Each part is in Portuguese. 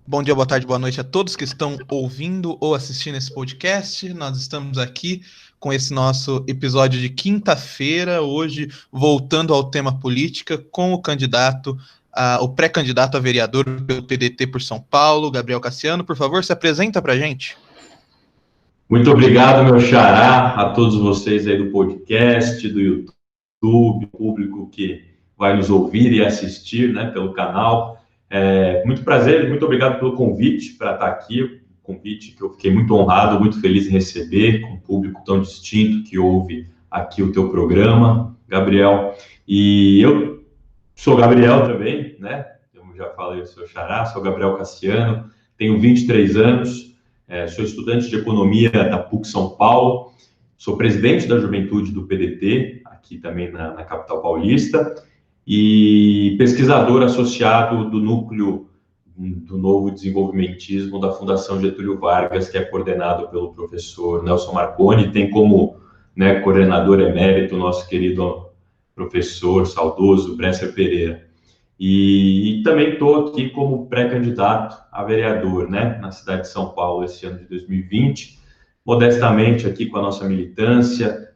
Bom dia, boa tarde, boa noite a todos que estão ouvindo ou assistindo esse podcast. Nós estamos aqui com esse nosso episódio de quinta-feira, hoje voltando ao tema política, com o pré-candidato a vereador pelo PDT por São Paulo, Gabriel Cassiano. Por favor, se apresenta para a gente. Muito obrigado, meu xará, a todos vocês aí do podcast, do YouTube, público que vai nos ouvir e assistir, né, pelo canal. Muito prazer, muito obrigado pelo convite para estar aqui, convite que eu fiquei muito honrado, muito feliz em receber, com um público tão distinto que ouve aqui o teu programa, Gabriel. E eu sou Gabriel também, né, como já falei, eu sou xará, sou Gabriel Cassiano, tenho 23 anos, sou estudante de economia da PUC São Paulo, sou presidente da juventude do PDT, aqui também na capital paulista, e pesquisador associado do núcleo do novo desenvolvimentismo da Fundação Getúlio Vargas, que é coordenado pelo professor Nelson Marconi, tem como, né, coordenador emérito o nosso querido professor saudoso Bresser Pereira. E também estou aqui como pré-candidato a vereador, né, na cidade de São Paulo, esse ano de 2020, modestamente aqui com a nossa militância,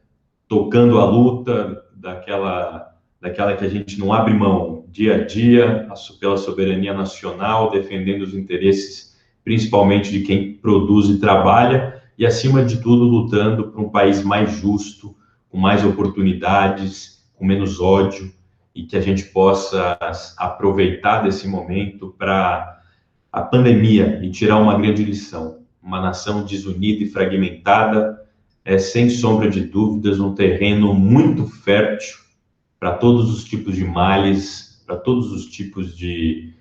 tocando a luta daquela que a gente não abre mão dia a dia, pela soberania nacional, defendendo os interesses principalmente de quem produz e trabalha, e acima de tudo lutando por um país mais justo, com mais oportunidades, com menos ódio, e que a gente possa aproveitar desse momento para a pandemia e tirar uma grande lição. Uma nação desunida e fragmentada é, sem sombra de dúvidas, um terreno muito fértil para todos os tipos de males, para todos os tipos de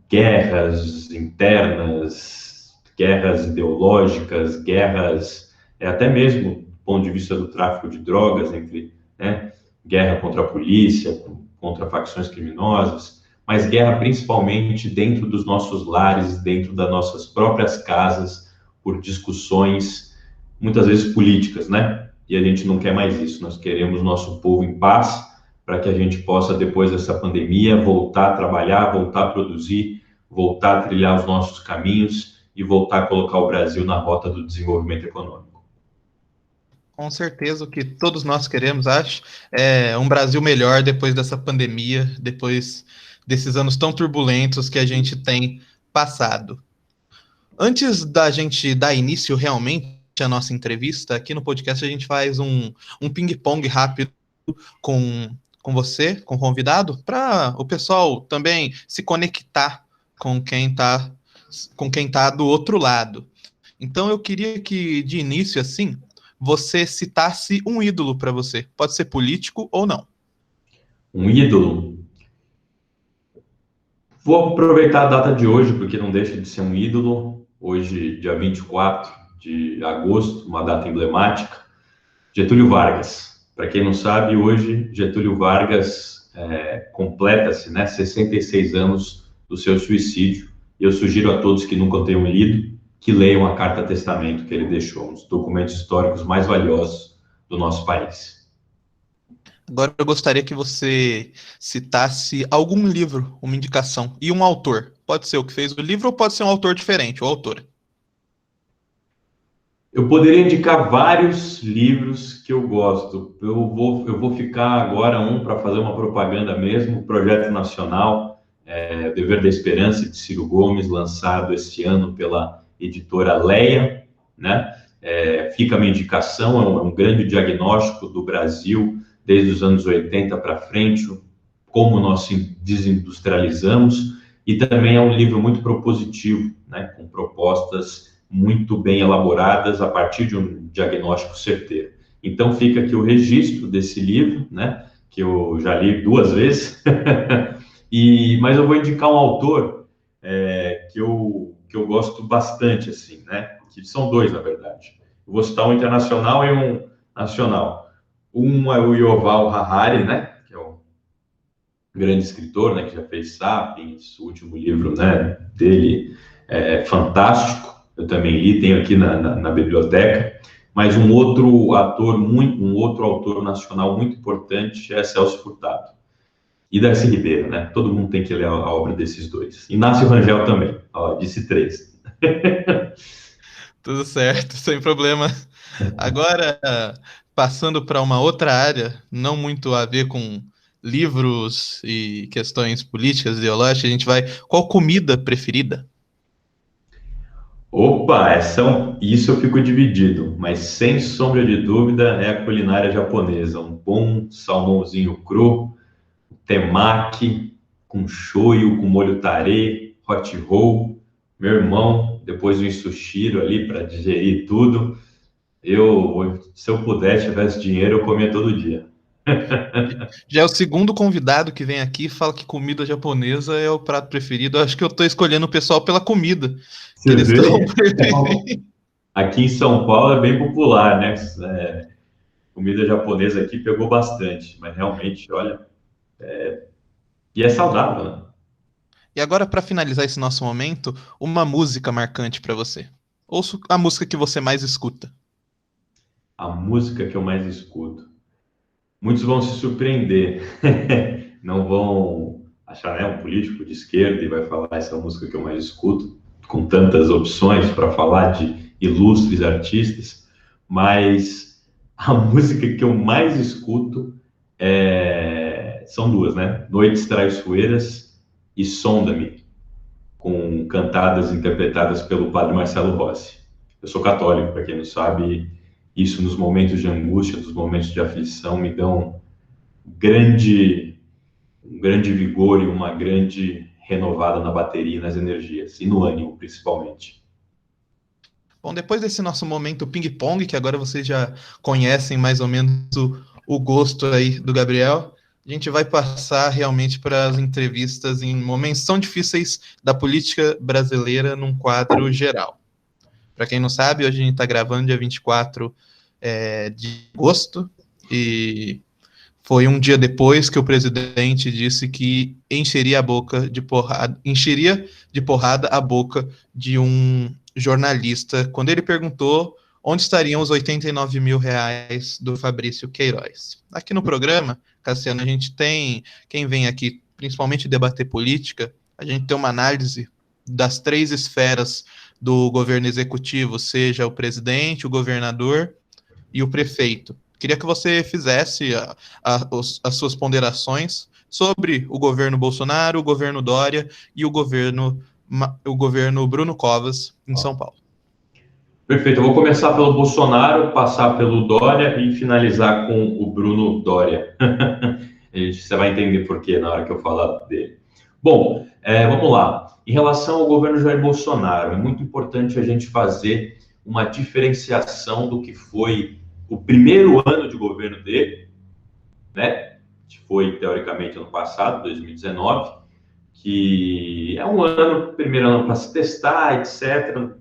guerras internas, guerras ideológicas, guerras, até mesmo do ponto de vista do tráfico de drogas, entre, né, guerra contra a polícia, contra facções criminosas, mas guerra principalmente dentro dos nossos lares, dentro das nossas próprias casas, por discussões muitas vezes políticas, né? E a gente não quer mais isso, nós queremos nosso povo em paz, para que a gente possa, depois dessa pandemia, voltar a trabalhar, voltar a produzir, voltar a trilhar os nossos caminhos e voltar a colocar o Brasil na rota do desenvolvimento econômico. Com certeza, o que todos nós queremos, acho, é um Brasil melhor depois dessa pandemia, depois desses anos tão turbulentos que a gente tem passado. Antes da gente dar início realmente à nossa entrevista, aqui no podcast a gente faz um ping-pong rápido com você, com o convidado, para o pessoal também se conectar com quem tá do outro lado. Então eu queria que, de início, assim, você citasse um ídolo para você. Pode ser político ou não. Um ídolo? Vou aproveitar a data de hoje, porque não deixa de ser um ídolo. Hoje, dia 24 de agosto, uma data emblemática. Getúlio Vargas. Para quem não sabe, hoje Getúlio Vargas completa-se, né, 66 anos do seu suicídio. E eu sugiro a todos que nunca tenham lido, que leiam a Carta Testamento que ele deixou, um dos documentos históricos mais valiosos do nosso país. Agora eu gostaria que você citasse algum livro, uma indicação, e um autor. Pode ser o que fez o livro ou pode ser um autor diferente, o autor. Eu poderia indicar vários livros que eu gosto. Eu vou ficar agora para fazer uma propaganda mesmo, Projeto Nacional, Dever da Esperança, de Ciro Gomes, lançado este ano pela editora Leia, né? Fica a minha indicação, é um grande diagnóstico do Brasil, desde os anos 80 para frente, como nós se desindustrializamos, e também é um livro muito propositivo, né? Com propostas muito bem elaboradas a partir de um diagnóstico certeiro. Então fica aqui o registro desse livro, né, que eu já li 2 vezes, mas eu vou indicar um autor que eu gosto bastante, assim, né, que são 2, na verdade. Eu vou citar um internacional e um nacional. Um é o Yuval Harari, né, que é um grande escritor, né, que já fez Sapiens, o último livro, né, dele é fantástico. Eu também li, tenho aqui na biblioteca, mas um outro autor nacional muito importante é Celso Furtado. E Darcy Ribeiro, né? Todo mundo tem que ler a obra desses dois. Inácio Rangel também, ó, disse três. Tudo certo, sem problema. Agora, passando para uma outra área, não muito a ver com livros e questões políticas, ideológicas, a gente vai. Qual comida preferida? Opa, isso eu fico dividido, mas sem sombra de dúvida é a culinária japonesa. Um bom salmãozinho cru, temaki, com shoyu, com molho tare, hot roll. Meu irmão, depois um sushiro ali para digerir tudo. Se eu pudesse, tivesse dinheiro, eu comia todo dia. Já é o segundo convidado que vem aqui e fala que comida japonesa é o prato preferido. Eu acho que eu estou escolhendo o pessoal pela comida que Você eles estão vê? preferindo. Aqui em São Paulo é bem popular, né? Comida japonesa aqui pegou bastante, mas realmente, olha, e é saudável, né? E agora, para finalizar esse nosso momento, uma música marcante para você. Ouça a música que você mais escuta. A música que eu mais escuto. Muitos vão se surpreender, não vão achar, né, um político de esquerda e vai falar essa música que eu mais escuto, com tantas opções para falar de ilustres artistas, mas a música que eu mais escuto são duas, né? Noites Traiçoeiras e Sonda-me, com cantadas interpretadas pelo padre Marcelo Rossi. Eu sou católico, para quem não sabe, isso nos momentos de angústia, nos momentos de aflição, me dão grande, um grande vigor e uma grande renovada na bateria e nas energias, e no ânimo, principalmente. Bom, depois desse nosso momento ping-pong, que agora vocês já conhecem mais ou menos o gosto aí do Gabriel, a gente vai passar realmente para as entrevistas em momentos tão difíceis da política brasileira num quadro geral. Para quem não sabe, hoje a gente está gravando dia 24 de agosto e foi um dia depois que o presidente disse que encheria de porrada a boca de um jornalista quando ele perguntou onde estariam os 89 mil reais do Fabrício Queiroz. Aqui no programa, Cassiano, a gente tem, quem vem aqui principalmente debater política, a gente tem uma análise das três esferas do governo executivo, seja o presidente, o governador e o prefeito. Queria que você fizesse as suas ponderações sobre o governo Bolsonaro, o governo Dória e o governo Bruno Covas em São Paulo. Perfeito, eu vou começar pelo Bolsonaro, passar pelo Dória e finalizar com o Bruno Dória. Você vai entender por quê na hora que eu falar dele. Bom, vamos lá. Em relação ao governo Jair Bolsonaro, é muito importante a gente fazer uma diferenciação do que foi o primeiro ano de governo dele, né? Que foi, teoricamente, ano passado, 2019, que é um ano, primeiro ano para se testar, etc.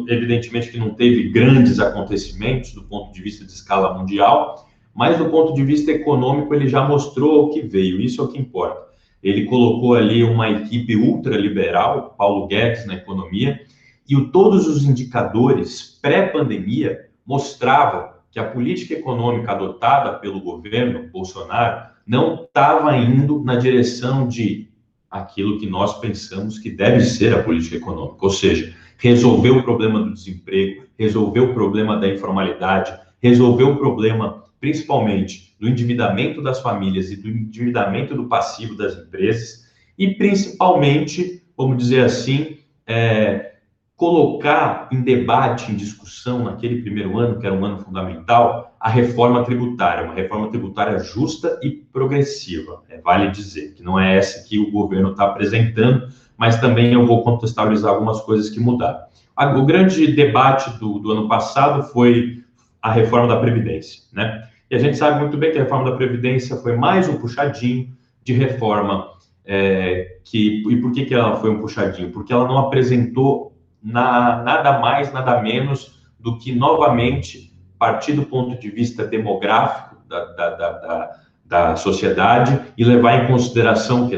Evidentemente que não teve grandes acontecimentos do ponto de vista de escala mundial, mas do ponto de vista econômico ele já mostrou o que veio, isso é o que importa. Ele colocou ali uma equipe ultraliberal, Paulo Guedes na economia, e todos os indicadores pré-pandemia mostravam que a política econômica adotada pelo governo Bolsonaro não estava indo na direção de aquilo que nós pensamos que deve ser a política econômica, ou seja, resolver o problema do desemprego, resolver o problema da informalidade, resolver o problema, principalmente, do endividamento das famílias e do endividamento do passivo das empresas, e principalmente, vamos dizer assim, colocar em debate, em discussão, naquele primeiro ano, que era um ano fundamental, a reforma tributária, uma reforma tributária justa e progressiva. Vale dizer que não é essa que o governo está apresentando, mas também eu vou contextualizar algumas coisas que mudaram. O grande debate do ano passado foi a reforma da Previdência, né? E a gente sabe muito bem que a reforma da Previdência foi mais um puxadinho de reforma, e por que ela foi um puxadinho? Porque ela não apresentou nada mais, nada menos do que, novamente, partir do ponto de vista demográfico da sociedade e levar em consideração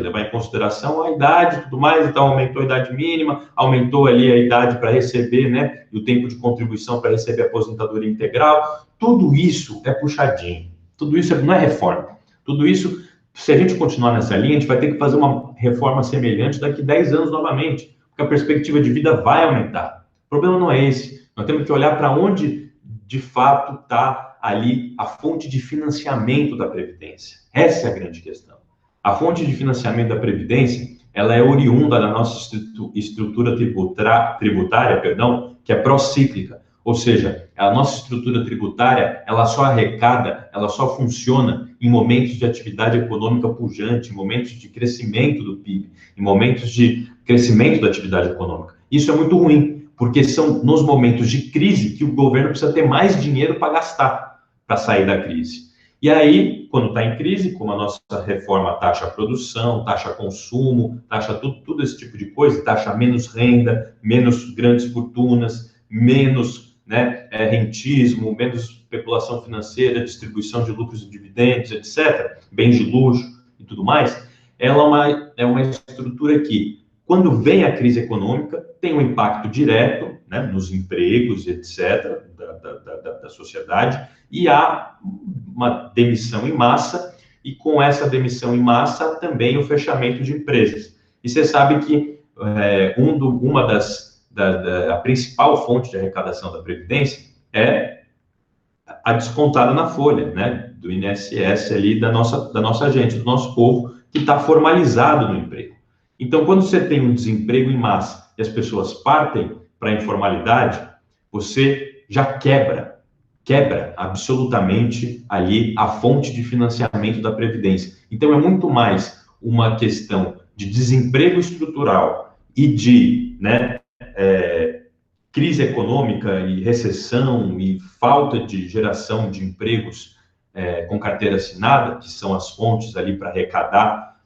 a idade e tudo mais. Então, aumentou a idade mínima, aumentou ali a idade para receber, né, e o tempo de contribuição para receber a aposentadoria integral. Tudo isso é puxadinho, tudo isso não é reforma, tudo isso Se a gente continuar nessa linha, a gente vai ter que fazer uma reforma semelhante daqui a 10 anos novamente, porque a perspectiva de vida vai aumentar. O problema não é esse. Nós temos que olhar para onde, de fato, está ali a fonte de financiamento da Previdência. Essa é a grande questão. A fonte de financiamento da Previdência, ela é oriunda da nossa estrutura tributária, que é procíclica. Ou seja, a nossa estrutura tributária, ela só arrecada, ela só funciona em momentos de atividade econômica pujante, em momentos de crescimento do PIB, em momentos de crescimento da atividade econômica. Isso é muito ruim, porque são nos momentos de crise que o governo precisa ter mais dinheiro para gastar, para sair da crise. E aí, quando está em crise, como a nossa reforma taxa a produção, taxa consumo, taxa tudo esse tipo de coisa, taxa menos renda, menos grandes fortunas, menos rentismo, menos especulação financeira, distribuição de lucros e dividendos, etc., bens de luxo e tudo mais, ela é uma estrutura que, quando vem a crise econômica, tem um impacto direto nos empregos, etc., da sociedade, e há uma demissão em massa, e com essa demissão em massa também o fechamento de empresas. E você sabe que a principal fonte de arrecadação da Previdência é a descontada na folha, do INSS ali, da nossa gente, do nosso povo, que está formalizado no emprego. Então, quando você tem um desemprego em massa e as pessoas partem para a informalidade, você já quebra absolutamente ali a fonte de financiamento da Previdência. Então, é muito mais uma questão de desemprego estrutural e de crise econômica e recessão e falta de geração de empregos com carteira assinada, que são as fontes ali para arrecadar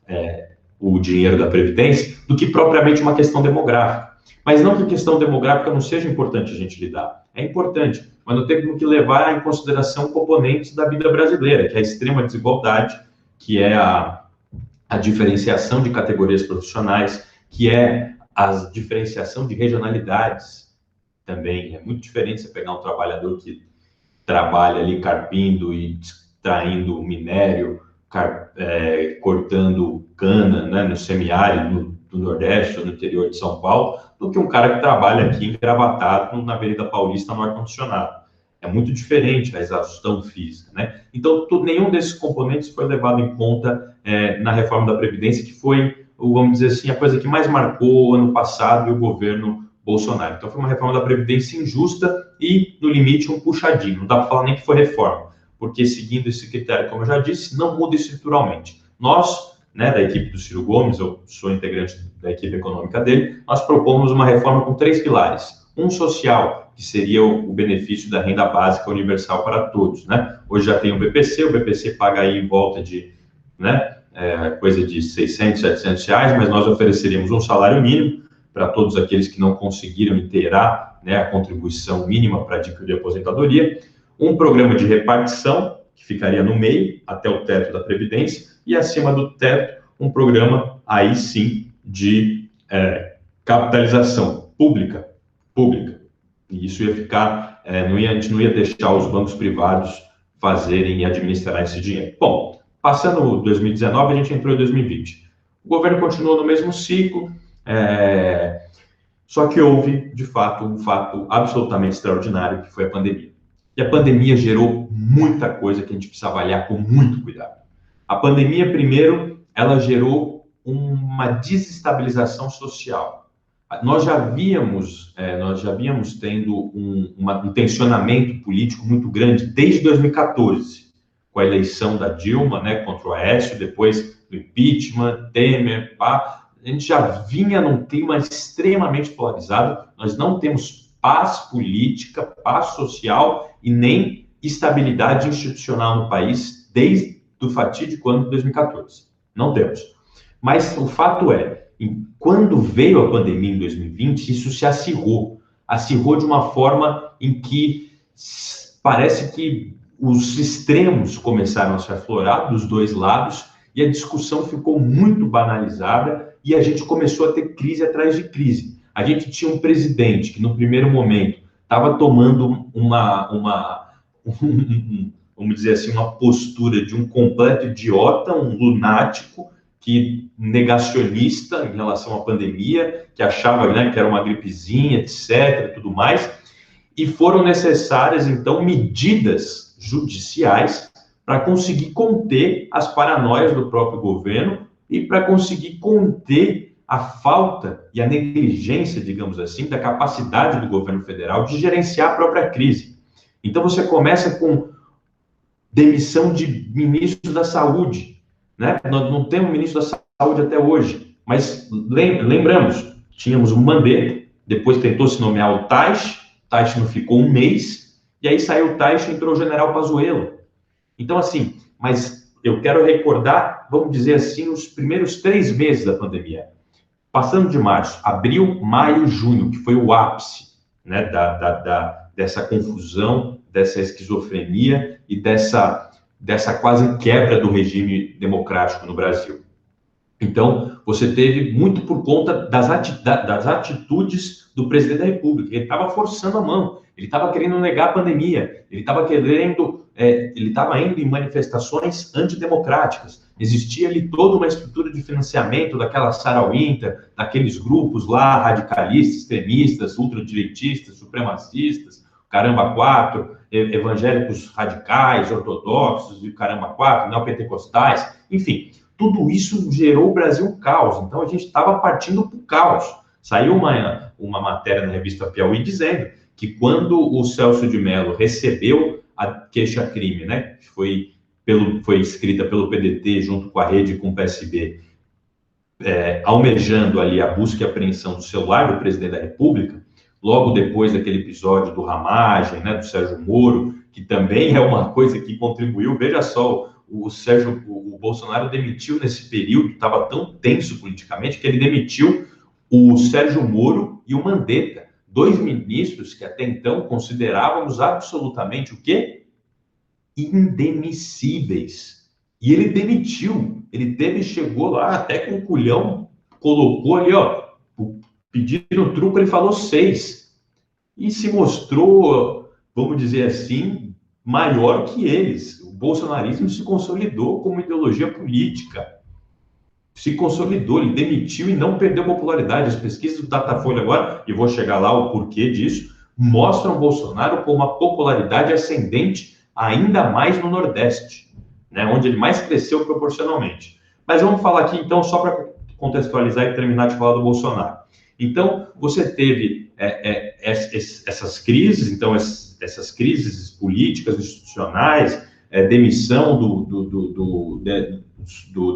o dinheiro da Previdência, do que propriamente uma questão demográfica. Mas não que a questão demográfica não seja importante a gente lidar. É importante, mas nós temos que levar em consideração componentes da vida brasileira, que é a extrema desigualdade, que é a diferenciação de categorias profissionais, que é a diferenciação de regionalidades também. É muito diferente você pegar um trabalhador que trabalha ali carpindo e extraindo minério, cortando cana no semiárido do Nordeste ou no interior de São Paulo, do que um cara que trabalha aqui engravatado na Avenida Paulista no ar-condicionado. É muito diferente a exaustão física, Então, nenhum desses componentes foi levado em conta na reforma da Previdência, que foi, vamos dizer assim, a coisa que mais marcou o ano passado e o governo Bolsonaro. Então, foi uma reforma da Previdência injusta e, no limite, um puxadinho. Não dá para falar nem que foi reforma, porque, seguindo esse critério, como eu já disse, não muda estruturalmente. Nós, da equipe do Ciro Gomes, eu sou integrante da equipe econômica dele, nós propomos uma reforma com 3 pilares. Um social, que seria o benefício da renda básica universal para todos, Hoje já tem o BPC paga aí em volta de, coisa de 600, 700 reais, mas nós ofereceríamos um salário mínimo para todos aqueles que não conseguiram inteirar a contribuição mínima para adquirir a aposentadoria, um programa de repartição, que ficaria no meio, até o teto da Previdência, e acima do teto, um programa, aí sim, de capitalização pública. E isso ia ficar, a gente não ia deixar os bancos privados fazerem e administrar esse dinheiro. Bom, passando 2019, a gente entrou em 2020. O governo continuou no mesmo ciclo, só que houve, de fato, um fato absolutamente extraordinário, que foi a pandemia. E a pandemia gerou muita coisa que a gente precisa avaliar com muito cuidado. A pandemia, primeiro, ela gerou uma desestabilização social. Nós já víamos tendo um tensionamento político muito grande desde 2014, com a eleição da Dilma, contra o Aécio, depois do impeachment, Temer, a gente já vinha num clima extremamente polarizado. Nós não temos paz política, paz social e nem estabilidade institucional no país desde o fatídico ano de 2014. Não temos. Mas o fato é, quando veio a pandemia em 2020, isso se acirrou de uma forma em que parece que os extremos começaram a se aflorar dos dois lados e a discussão ficou muito banalizada e a gente começou a ter crise atrás de crise. A gente tinha um presidente que, no primeiro momento, estava tomando vamos dizer assim, uma postura de um completo idiota, um lunático, que negacionista em relação à pandemia, que achava, né, que era uma gripezinha, etc., tudo mais, e foram necessárias, então, medidas judiciais para conseguir conter as paranoias do próprio governo e para conseguir conter a falta e a negligência, digamos assim, da capacidade do governo federal de gerenciar a própria crise. Então, você começa com demissão de ministro da saúde, né? Nós não temos ministro da saúde até hoje, mas lembramos, tínhamos o Mandetta, depois tentou se nomear o Taixe não ficou um mês, e aí saiu o Taixe e entrou o general Pazuello. Então, assim, mas eu quero recordar, vamos dizer assim, os primeiros 3 meses da pandemia. Passando de março, abril, maio, junho, que foi o ápice, né, dessa confusão, dessa esquizofrenia e dessa quase quebra do regime democrático no Brasil. Então, você teve muito por conta das atitudes do presidente da República. Ele estava forçando a mão, ele estava querendo negar a pandemia, ele estava indo em manifestações antidemocráticas. Existia ali toda uma estrutura de financiamento daquela Sarah Winter, daqueles grupos lá, radicalistas, extremistas, ultradireitistas, supremacistas, Caramba 4, evangélicos radicais, ortodoxos, e Caramba 4, neopentecostais, enfim. Tudo isso gerou o Brasil um caos. Então, a gente estava partindo para o caos. Saiu uma matéria na revista Piauí dizendo que quando o Celso de Mello recebeu a queixa-crime, né, que foi escrita pelo PDT junto com a Rede e com o PSB, almejando ali a busca e apreensão do celular do presidente da República, logo depois daquele episódio do Ramagem, né, do Sérgio Moro, que também é uma coisa que contribuiu, veja só, o Bolsonaro demitiu nesse período, estava tão tenso politicamente, que ele demitiu o Sérgio Moro e o Mandetta, 2 ministros que até então considerávamos absolutamente o quê? Indemissíveis. E ele demitiu, chegou lá até com o culhão, colocou ali, ó, pediram truco, ele falou 6. E se mostrou, vamos dizer assim, maior que eles. O bolsonarismo se consolidou como ideologia política. Se consolidou, ele demitiu e não perdeu popularidade. As pesquisas do Datafolha agora, e vou chegar lá o porquê disso, mostram o Bolsonaro com uma popularidade ascendente ainda mais no Nordeste, né, onde ele mais cresceu proporcionalmente. Mas vamos falar aqui, então, só para contextualizar e terminar de falar do Bolsonaro. Então, você teve essas crises, então, essas crises políticas, institucionais, demissão do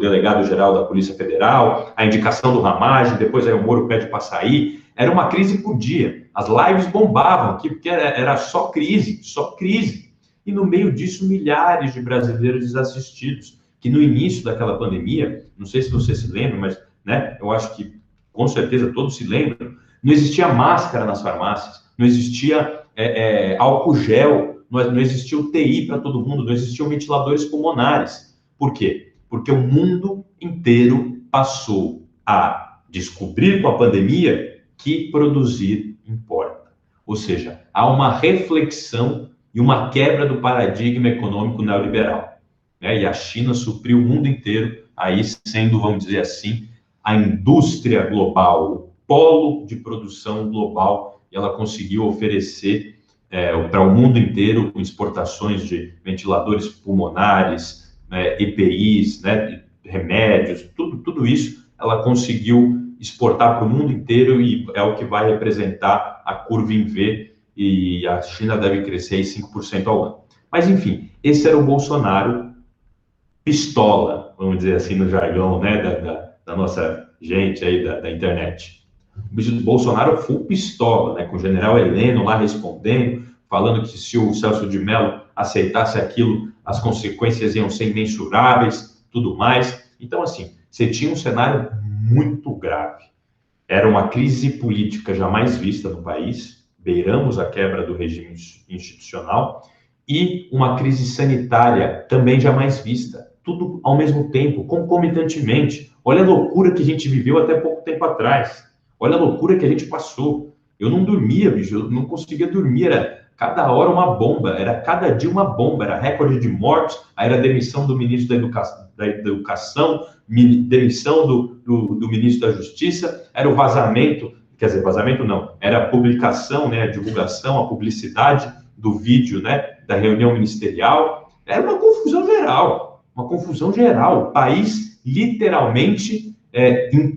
delegado-geral da Polícia Federal, a indicação do Ramagem, depois aí o Moro pede para sair. Era uma crise por dia. As lives bombavam aqui, porque era só crise, só crise. E no meio disso, milhares de brasileiros desassistidos, que no início daquela pandemia, não sei se você se lembra, mas, né, eu acho que com certeza todos se lembram, não existia máscara nas farmácias, não existia álcool gel, não existia UTI para todo mundo, não existiam ventiladores pulmonares. Por quê? Porque o mundo inteiro passou a descobrir com a pandemia que produzir importa. Ou seja, há uma reflexão e uma quebra do paradigma econômico neoliberal, né? E a China supriu o mundo inteiro, aí sendo, vamos dizer assim, a indústria global, o polo de produção global, e ela conseguiu oferecer para o mundo inteiro exportações de ventiladores pulmonares, EPIs, né, remédios, tudo isso ela conseguiu exportar para o mundo inteiro e é o que vai representar a curva em V, e a China deve crescer aí 5% ao ano. Mas, enfim, esse era o Bolsonaro pistola, vamos dizer assim, no jargão, né, da nossa gente aí da internet. O Bolsonaro full pistola, né, com o general Heleno lá respondendo, falando que se o Celso de Mello aceitasse aquilo, as consequências iam ser imensuráveis, tudo mais. Então, assim, você tinha um cenário muito grave. Era uma crise política jamais vista no país, beiramos a quebra do regime institucional, e uma crise sanitária também jamais vista. Tudo ao mesmo tempo, concomitantemente. Olha a loucura que a gente viveu até pouco tempo atrás. Olha a loucura que a gente passou. Eu não dormia, bicho, eu não conseguia dormir. Era Cada hora uma bomba, era cada dia uma bomba, era recorde de mortes, aí era demissão do ministro da Educação, demissão do ministro da Justiça, era o vazamento, quer dizer, vazamento não, era a publicação, né, a divulgação, a publicidade do vídeo, né, da reunião ministerial, era uma confusão geral, o país literalmente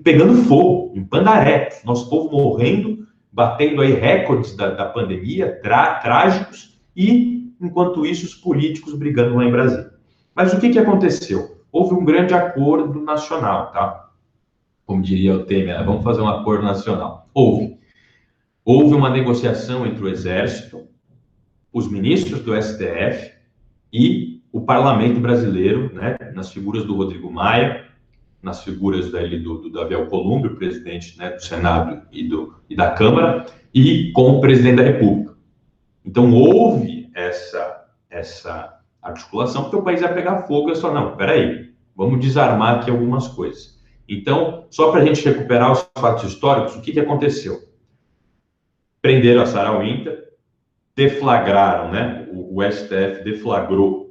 pegando fogo, em Pandaré, nosso povo morrendo, batendo aí recordes da pandemia, trágicos, e, enquanto isso, os políticos brigando lá em Brasília. Mas o que aconteceu? Houve um grande acordo nacional, tá? Como diria o Temer, vamos fazer um acordo nacional. Houve uma negociação entre o Exército, os ministros do STF e o Parlamento brasileiro, né, nas figuras do Rodrigo Maia, nas figuras do Davi Alcolumbre, o presidente, né, do Senado e da Câmara, e com o presidente da República. Então, houve essa articulação, porque o país ia pegar fogo, e eu só, não, peraí, vamos desarmar aqui algumas coisas. Então, só para a gente recuperar os fatos históricos, o que aconteceu? Prenderam a Sarah Winter, deflagraram, né, o STF deflagrou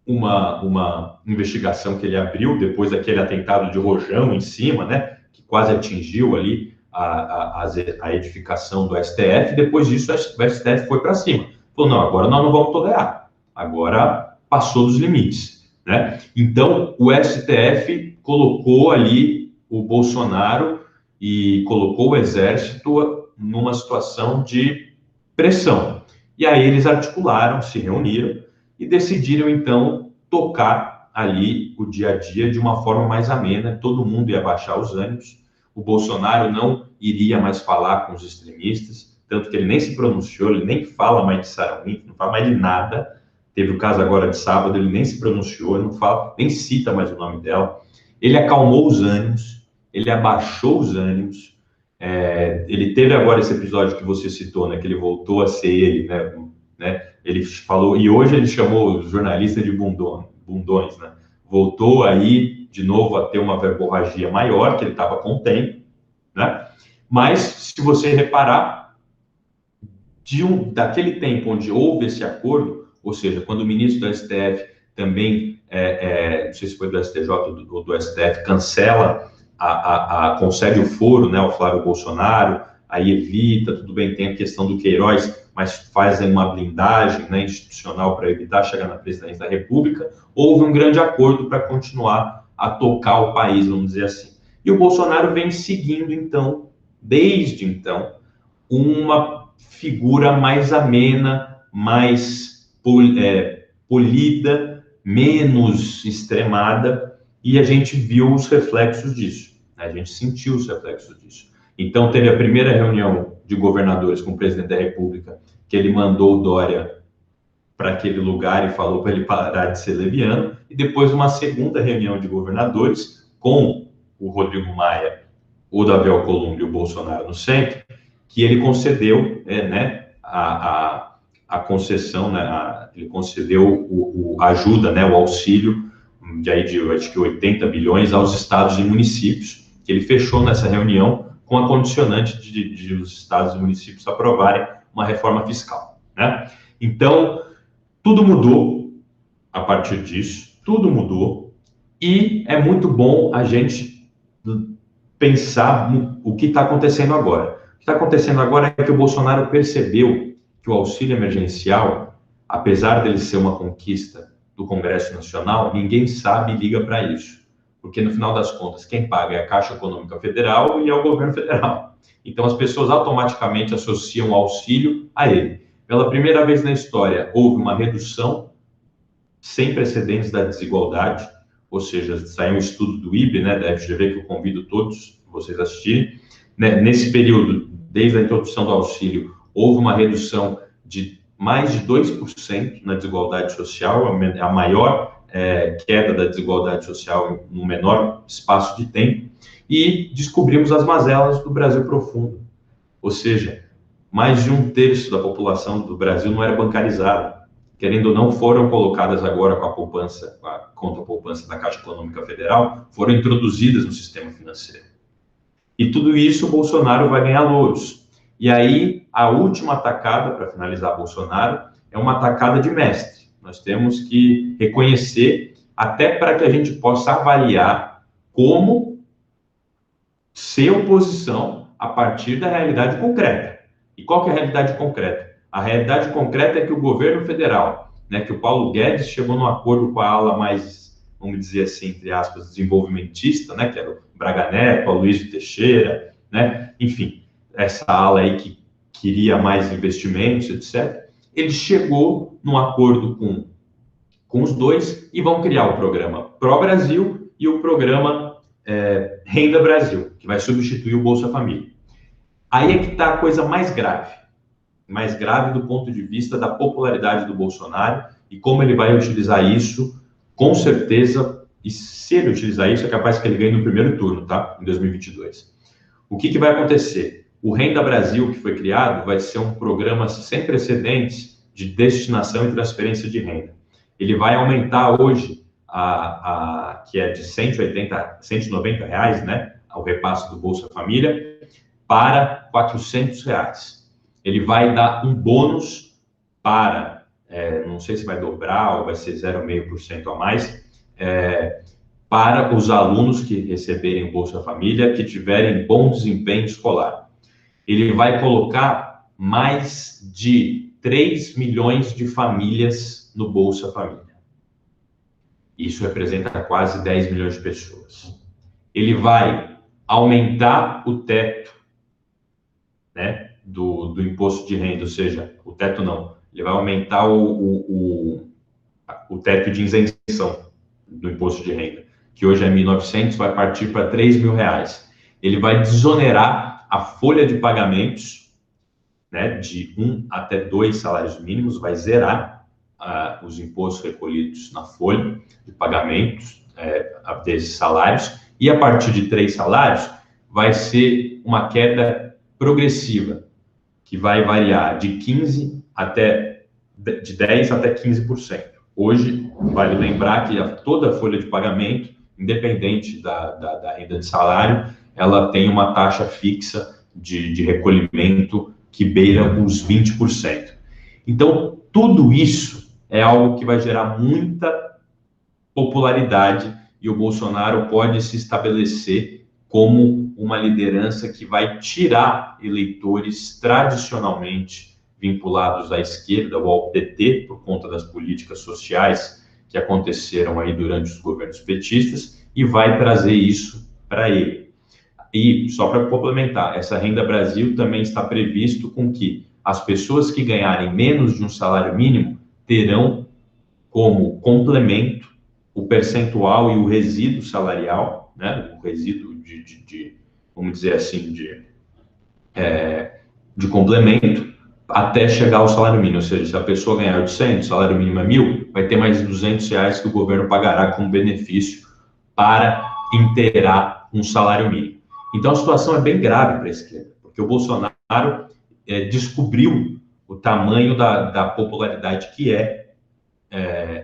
uma investigação que ele abriu depois daquele atentado de rojão em cima, né, que quase atingiu ali a edificação do STF. Depois disso, o STF foi para cima. Falou, não, agora nós não vamos tolerar. Agora passou dos limites, né? Então, o STF colocou ali o Bolsonaro e colocou o Exército numa situação de pressão. E aí eles articularam, se reuniram e decidiram, então, tocar ali o dia a dia de uma forma mais amena. Todo mundo ia baixar os ânimos. O Bolsonaro não iria mais falar com os extremistas, tanto que ele nem se pronunciou, ele nem fala mais de Sarah Winter, não fala mais de nada. Teve o caso agora de sábado, ele nem se pronunciou, ele não fala, nem cita mais o nome dela. Ele acalmou os ânimos, ele abaixou os ânimos. Ele teve agora esse episódio que você citou, né, que ele voltou a ser ele, né? Ele falou, e hoje ele chamou os jornalistas de bundões, né? Voltou aí de novo a ter uma verborragia maior, que ele estava contendo, né? Mas, se você reparar, daquele tempo onde houve esse acordo, ou seja, quando o ministro do STF também, não sei se foi do STJ ou do STF, cancela, concede o foro, né, ao Flávio Bolsonaro, aí evita, tudo bem, tem a questão do Queiroz, mas fazem uma blindagem, né, institucional para evitar chegar na presidência da República. Houve um grande acordo para continuar a tocar o país, vamos dizer assim. E o Bolsonaro vem seguindo, então, desde então, uma figura mais amena, mais polida, menos extremada, e a gente viu os reflexos disso, né? A gente sentiu os reflexos disso. Então, teve a primeira reunião de governadores com o presidente da República, que ele mandou o Dória para aquele lugar e falou para ele parar de ser leviano, e depois uma segunda reunião de governadores com o Rodrigo Maia, o Davi Alcolumbre e o Bolsonaro no centro, que ele concedeu, né, a concessão, né, ele concedeu a ajuda, né, o auxílio de acho que 80 bilhões aos estados e municípios, que ele fechou nessa reunião com a condicionante de os estados e municípios aprovarem uma reforma fiscal, né? Então, tudo mudou a partir disso, tudo mudou, e é muito bom a gente pensar o que está acontecendo agora. O que está acontecendo agora é que o Bolsonaro percebeu que o auxílio emergencial, apesar dele ser uma conquista do Congresso Nacional, ninguém sabe e liga para isso. Porque, no final das contas, quem paga é a Caixa Econômica Federal e é o governo federal. Então, as pessoas automaticamente associam o auxílio a ele. Pela primeira vez na história, houve uma redução sem precedentes da desigualdade, ou seja, saiu um estudo do IBE, né, da FGV, que eu convido todos vocês a assistirem. Nesse período, desde a introdução do auxílio, houve uma redução de mais de 2% na desigualdade social, a maior queda da desigualdade social no menor espaço de tempo, e descobrimos as mazelas do Brasil profundo. Ou seja, mais de 1/3 da população do Brasil não era bancarizada. Querendo ou não, foram colocadas agora com a poupança, com a conta poupança da Caixa Econômica Federal, foram introduzidas no sistema financeiro. E tudo isso o Bolsonaro vai ganhar louros. E aí, a última atacada, para finalizar Bolsonaro, é uma atacada de mestre. Nós temos que reconhecer, até para que a gente possa avaliar como ser oposição a partir da realidade concreta. E qual que é a realidade concreta? A realidade concreta é que o governo federal, né, que o Paulo Guedes chegou num acordo com a ala mais, vamos dizer assim, entre aspas, desenvolvimentista, né, que era o Braga Neto, Aloysio Teixeira, né, enfim, essa ala aí que queria mais investimentos, etc. Ele chegou num acordo com os dois e vão criar o programa Pro Brasil e o programa Renda Brasil, que vai substituir o Bolsa Família. Aí é que está a coisa mais grave do ponto de vista da popularidade do Bolsonaro e como ele vai utilizar isso, com certeza, e se ele utilizar isso, é capaz que ele ganhe no primeiro turno, tá? Em 2022. O que vai acontecer? O Renda Brasil, que foi criado, vai ser um programa sem precedentes de destinação e transferência de renda. Ele vai aumentar hoje, que é de 180, 190 reais, né? O repasse do Bolsa Família, para 400 reais. Ele vai dar um bônus para, não sei se vai dobrar ou vai ser 0,5% a mais, para os alunos que receberem o Bolsa Família, que tiverem bom desempenho escolar. Ele vai colocar mais de 3 milhões de famílias no Bolsa Família. Isso representa quase 10 milhões de pessoas. Ele vai aumentar o teto, né, do imposto de renda, ou seja, o teto não, ele vai aumentar o teto de isenção do imposto de renda, que hoje é 1.900, vai partir para 3 mil reais. Ele vai desonerar a folha de pagamentos, né, de 1 até 2 salários mínimos, vai zerar os impostos recolhidos na folha de pagamentos desses salários, e a partir de 3 salários vai ser uma queda progressiva, que vai variar de 10% até 15%. Hoje, vale lembrar que toda a folha de pagamento, independente da renda de salário, ela tem uma taxa fixa de recolhimento que beira os 20%. Então, tudo isso é algo que vai gerar muita popularidade e o Bolsonaro pode se estabelecer como uma liderança que vai tirar eleitores tradicionalmente vinculados à esquerda ou ao PT, por conta das políticas sociais que aconteceram aí durante os governos petistas, e vai trazer isso para ele. E, só para complementar, essa Renda Brasil também está previsto com que as pessoas que ganharem menos de um salário mínimo terão como complemento o percentual e o resíduo salarial, né, o resíduo vamos dizer assim, de complemento, até chegar ao salário mínimo. Ou seja, se a pessoa ganhar 800, o salário mínimo é 1.000, vai ter mais 200 reais que o governo pagará como benefício para inteirar um salário mínimo. Então, a situação é bem grave para a esquerda, porque o Bolsonaro descobriu o tamanho da popularidade que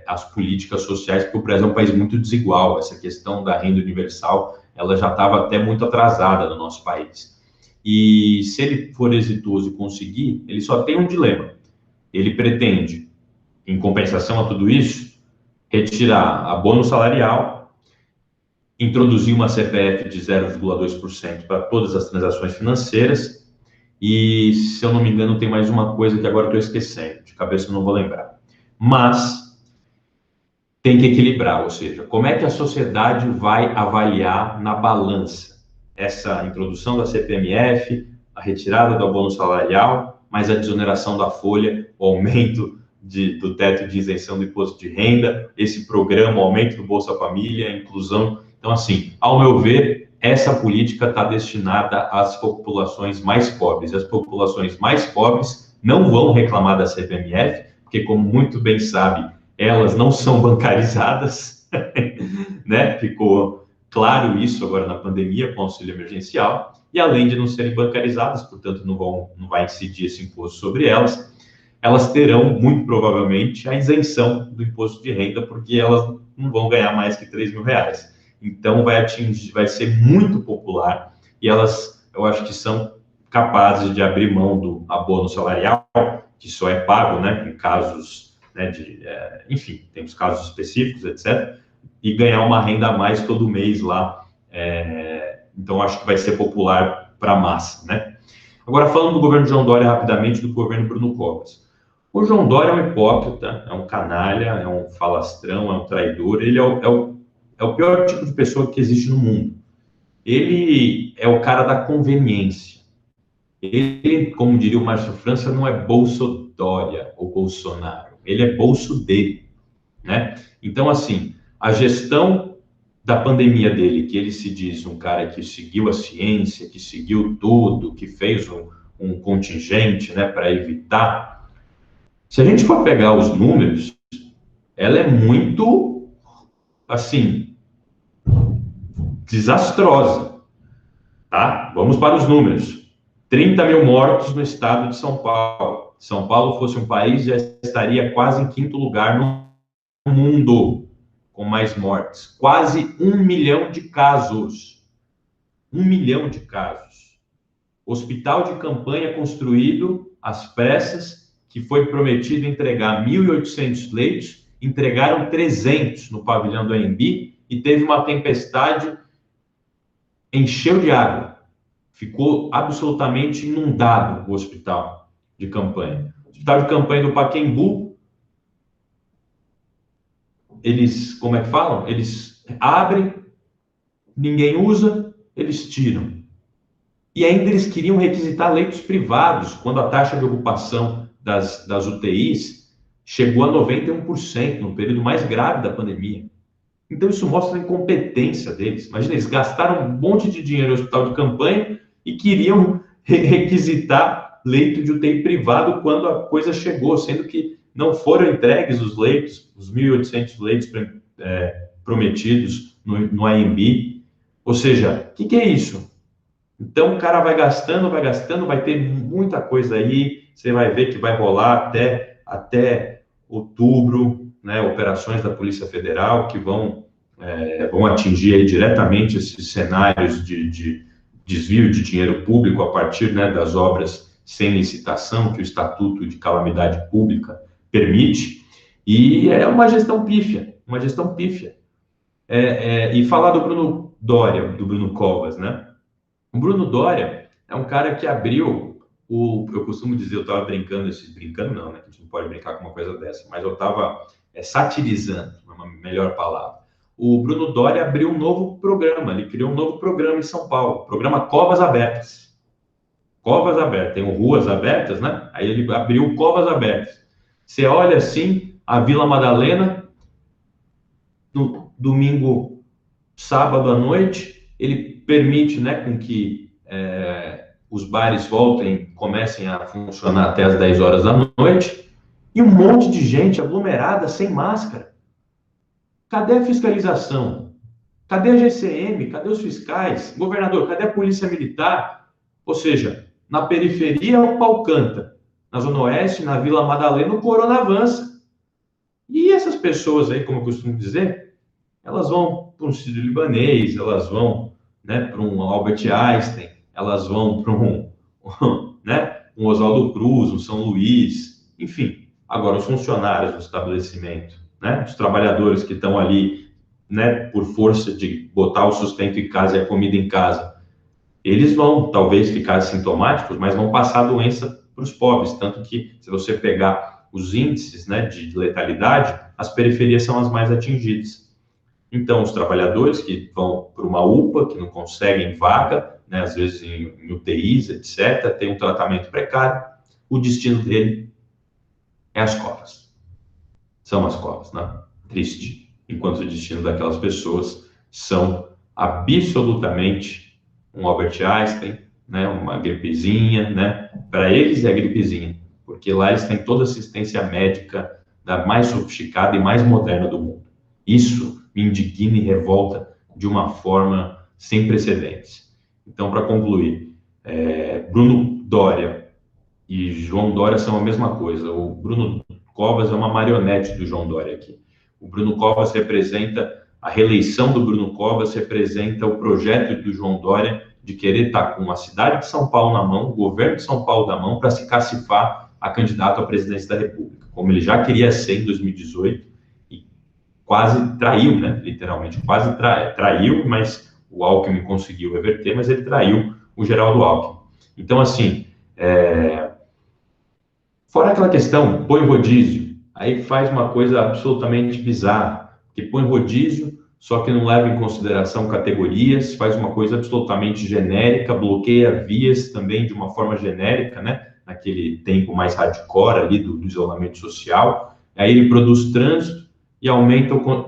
as políticas sociais, porque o Brasil é um país muito desigual. Essa questão da renda universal, ela já estava até muito atrasada no nosso país. E se ele for exitoso e conseguir, ele só tem um dilema. Ele pretende, em compensação a tudo isso, retirar abono salarial, introduzir uma CPF de 0,2% para todas as transações financeiras e, se eu não me engano, tem mais uma coisa que agora estou esquecendo, de cabeça eu não vou lembrar. Mas tem que equilibrar, ou seja, como é que a sociedade vai avaliar na balança essa introdução da CPMF, a retirada do abono salarial, mais a desoneração da folha, o aumento do teto de isenção do imposto de renda, esse programa, o aumento do Bolsa Família, a inclusão. Então, assim, ao meu ver, essa política está destinada às populações mais pobres. As populações mais pobres não vão reclamar da CPMF, porque, como muito bem sabe, elas não são bancarizadas, né? Ficou claro isso agora na pandemia com o auxílio emergencial, e além de não serem bancarizadas, portanto, não vai incidir esse imposto sobre elas, elas terão, muito provavelmente, a isenção do imposto de renda, porque elas não vão ganhar mais que 3 mil reais. Então, vai ser muito popular, e elas, eu acho que são capazes de abrir mão do abono salarial, que só é pago, né, em casos, né, enfim, temos casos específicos, etc., e ganhar uma renda a mais todo mês lá. Então, acho que vai ser popular para a massa, né? Agora, falando do governo João Dória rapidamente, do governo Bruno Covas. O João Dória é um hipócrita, é um canalha, é um falastrão, é um traidor, ele é o pior tipo de pessoa que existe no mundo. Ele é o cara da conveniência. Ele, como diria o Márcio França, não é Bolso Dória ou Bolsonaro, ele é bolso dele, né? Então, assim, a gestão da pandemia dele, que ele se diz um cara que seguiu a ciência, que seguiu tudo, que fez um contingente, né, para evitar. Se a gente for pegar os números, ela é muito, assim, desastrosa, tá? Vamos para os números. 30 mil mortos no estado de São Paulo. Se São Paulo fosse um país, já estaria quase em quinto lugar no mundo com mais mortes. Quase 1 milhão de casos. 1 milhão de casos. Hospital de campanha construído às pressas, que foi prometido entregar 1.800 leitos, entregaram 300 no pavilhão do AMB e teve uma tempestade, encheu de água. Ficou absolutamente inundado o hospital de campanha. O hospital de campanha do Pacaembu, eles, como é que falam? Eles abrem, ninguém usa, eles tiram. E ainda eles queriam requisitar leitos privados, quando a taxa de ocupação das UTIs chegou a 91%, no período mais grave da pandemia. Então isso mostra a incompetência deles. Imagina, eles gastaram um monte de dinheiro no hospital de campanha e queriam requisitar leito de UTI privado quando a coisa chegou, sendo que não foram entregues os leitos, os 1.800 leitos prometidos no AMB. Ou seja, o que é isso? Então o cara vai gastando, vai ter muita coisa aí, você vai ver que vai rolar até outubro, né, operações da Polícia Federal que vão atingir aí diretamente esses cenários de desvio de dinheiro público a partir, né, das obras sem licitação que o Estatuto de Calamidade Pública permite, e é uma gestão pífia, E falar do Bruno Dória, do Bruno Covas, né? O Bruno Dória é um cara que abriu eu costumo dizer, eu estava brincando não, né? A gente não pode brincar com uma coisa dessa, mas eu estava satirizando, uma melhor palavra. O Bruno Dória abriu um novo programa, ele criou um novo programa em São Paulo, programa Covas Abertas. Covas Abertas, tem Ruas Abertas, né? Aí ele abriu Covas Abertas. Você olha assim, a Vila Madalena, no domingo, sábado à noite, ele permite, né, com que os bares comecem a funcionar até as 10 horas da noite, e um monte de gente aglomerada, sem máscara. Cadê a fiscalização? Cadê a GCM? Cadê os fiscais? Governador, cadê a polícia militar? Ou seja, na periferia o pau canta. Na Zona Oeste, na Vila Madalena, o corona avança. E essas pessoas aí, como eu costumo dizer, elas vão para um Sírio-Libanês, elas vão, né, para um Albert Einstein, elas vão para né, um Oswaldo Cruz, um São Luís, enfim. Agora, os funcionários do estabelecimento, né, os trabalhadores que estão ali, né, por força de botar o sustento em casa e a comida em casa, eles vão, talvez, ficar sintomáticos, mas vão passar a doença para os pobres. Tanto que, se você pegar os índices, né, de letalidade, as periferias são as mais atingidas. Então, os trabalhadores que vão para uma UPA, que não conseguem vaga, né, às vezes em UTIs, etc., tem um tratamento precário, o destino dele é as covas. São as covas, né? Triste. Enquanto o destino daquelas pessoas são absolutamente um Albert Einstein, né, uma gripezinha, né? Para eles é gripezinha, porque lá eles têm toda a assistência médica da mais sofisticada e mais moderna do mundo. Isso me indigna e revolta de uma forma sem precedentes. Então, para concluir, Bruno Dória e João Dória são a mesma coisa. O Bruno Covas é uma marionete do João Dória aqui. O Bruno Covas representa, a reeleição do Bruno Covas representa o projeto do João Dória de querer estar com a cidade de São Paulo na mão, o governo de São Paulo na mão, para se cacifar a candidato à presidência da República, como ele já queria ser em 2018 e quase traiu, né? Literalmente, quase traiu, mas o Alckmin conseguiu reverter, mas ele traiu o Geraldo Alckmin. Então, assim, fora aquela questão, põe rodízio, aí faz uma coisa absolutamente bizarra, que põe rodízio, só que não leva em consideração categorias, faz uma coisa absolutamente genérica, bloqueia vias também de uma forma genérica, né? Naquele tempo mais hardcore ali do isolamento social. Aí ele produz trânsito e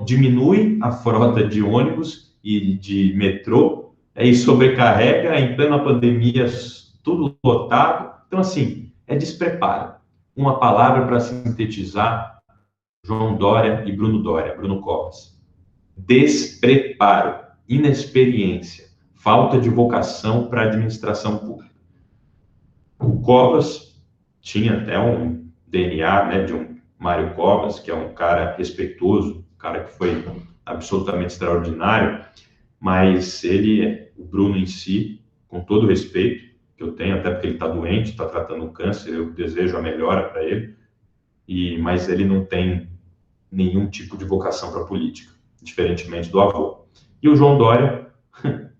diminui a frota de ônibus e de metrô, aí sobrecarrega, em plena pandemia, tudo lotado. Então, assim, é despreparo. Uma palavra para sintetizar João Dória e Bruno Covas. Despreparo, inexperiência, falta de vocação para a administração pública. O Covas tinha até um DNA, né, de um Mário Covas, que é um cara respeitoso, um cara que foi absolutamente extraordinário, mas o Bruno em si, com todo o respeito que eu tenho, até porque ele está doente, está tratando um câncer, eu desejo a melhora para ele, mas ele não tem nenhum tipo de vocação para a política, diferentemente do avô. E o João Dória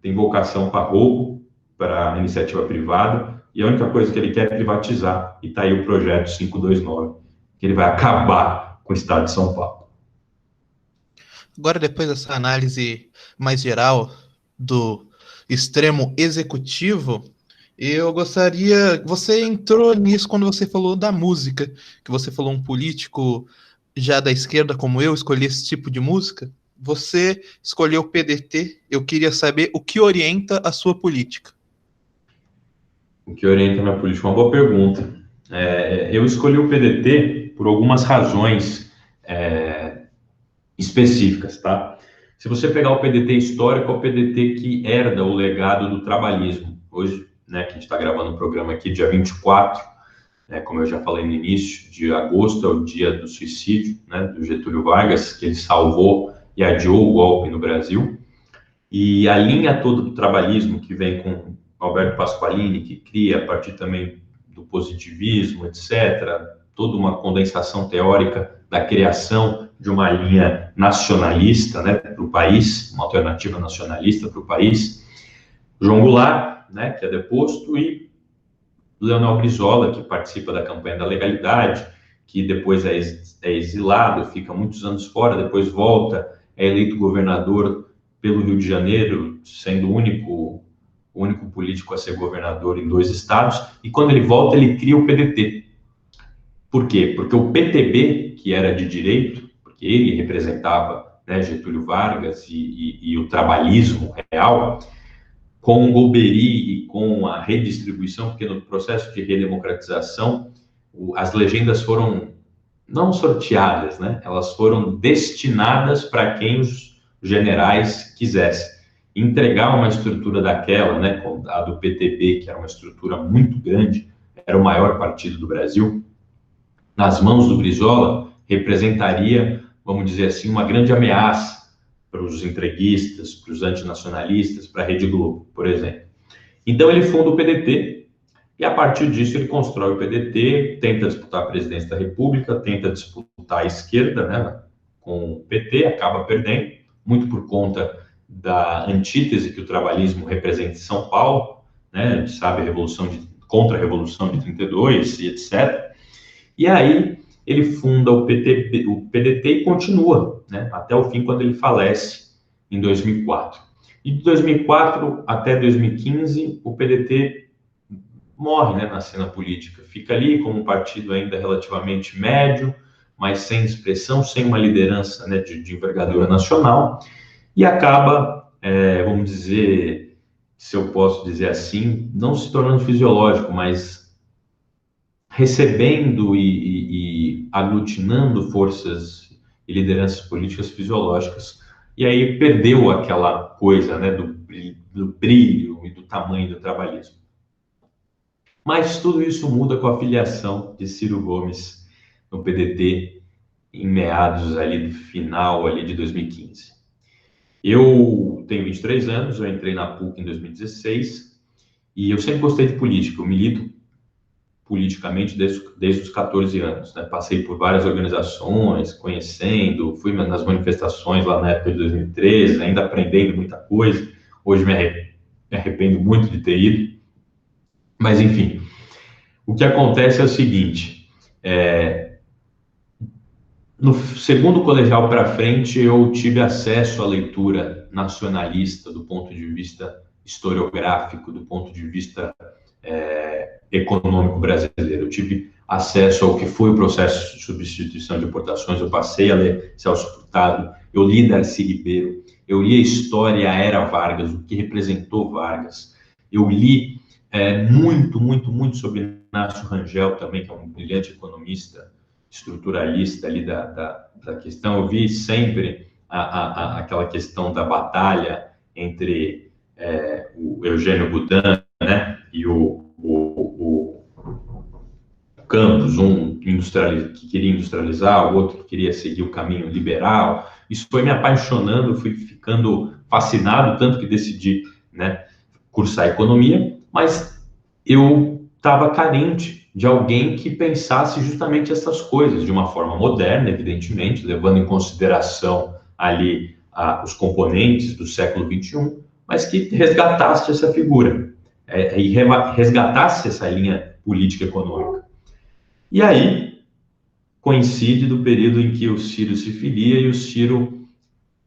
tem vocação para roubo, para iniciativa privada, e a única coisa que ele quer é privatizar, e está aí o projeto 529, que ele vai acabar com o Estado de São Paulo. Agora, depois dessa análise mais geral do extremo executivo, eu gostaria... Você entrou nisso quando você falou da música, que você falou um político já da esquerda como eu escolhi esse tipo de música. Você escolheu o PDT, eu queria saber o que orienta a sua política. O que orienta a minha política? Uma boa pergunta. Eu escolhi o PDT por algumas razões específicas, tá? Se você pegar o PDT histórico, é o PDT que herda o legado do trabalhismo. Hoje, né, que a gente está gravando o programa aqui, dia 24, como eu já falei no início, de agosto é o dia do suicídio, né, do Getúlio Vargas, que ele salvou e adiou o golpe no Brasil. E a linha toda do trabalhismo que vem com Alberto Pasqualini, que cria a partir também do positivismo, etc., toda uma condensação teórica da criação de uma linha nacionalista, né, para o país, uma alternativa nacionalista para o país. João Goulart, né, que é deposto, e Leonel Brizola, que participa da campanha da legalidade, que depois é exilado, fica muitos anos fora, depois volta, é eleito governador pelo Rio de Janeiro, sendo o único político a ser governador em 2 estados, e quando ele volta, ele cria o PDT. Por quê? Porque o PTB, que era de direito, porque ele representava, né, Getúlio Vargas e o trabalhismo real, com o Golbery e com a redistribuição, porque no processo de redemocratização, as legendas foram não sorteadas, né? Elas foram destinadas para quem os generais quisessem. Entregar uma estrutura daquela, né, a do PTB, que era uma estrutura muito grande, era o maior partido do Brasil, nas mãos do Brizola, representaria, vamos dizer assim, uma grande ameaça para os entreguistas, para os antinacionalistas, para a Rede Globo, por exemplo. Então ele funda o PDT e a partir disso ele constrói o PDT, tenta disputar a presidência da República, tenta disputar a esquerda, né, com o PT, acaba perdendo, muito por conta da antítese que o trabalhismo representa em São Paulo, né, a gente sabe contra a Revolução de 32 e etc. E aí ele funda o PDT e continua, né, até o fim, quando ele falece em 2004. E de 2004 até 2015, o PDT morre, né, na cena política. Fica ali como um partido ainda relativamente médio, mas sem expressão, sem uma liderança, né, de envergadura nacional, e acaba, vamos dizer, se eu posso dizer assim, não se tornando fisiológico, mas recebendo e aglutinando forças e lideranças políticas fisiológicas. E aí perdeu aquela coisa, né, do brilho e do tamanho do trabalhismo. Mas tudo isso muda com a filiação de Ciro Gomes no PDT em meados ali do final ali de 2015. Eu tenho 23 anos, eu entrei na PUC em 2016 E eu sempre gostei de política, eu milito politicamente desde os 14 anos, né? Passei por várias organizações, conhecendo, fui nas manifestações lá na época de 2013, ainda aprendendo muita coisa. Hoje me arrependo muito de ter ido. Mas, enfim, o que acontece é o seguinte, no segundo colegial para frente, eu tive acesso à leitura nacionalista do ponto de vista historiográfico, do ponto de vista econômico brasileiro. Eu tive acesso ao que foi o processo de substituição de importações, eu passei a ler Celso Furtado, eu li Darcy Ribeiro, eu li a história e a era Vargas, o que representou Vargas, eu li muito sobre Inácio Rangel também, que é um brilhante economista, estruturalista ali da questão. Eu vi sempre aquela questão da batalha entre o Eugênio Boudin, né, e o Campos, um que queria industrializar, o outro que queria seguir o caminho liberal. Isso foi me apaixonando, fui ficando fascinado, tanto que decidi, né, cursar economia, mas eu estava carente de alguém que pensasse justamente essas coisas de uma forma moderna, evidentemente, levando em consideração ali os componentes do século XXI, mas que resgatasse essa figura e resgatasse essa linha política econômica. E aí coincide do período em que o Ciro se filia e o Ciro,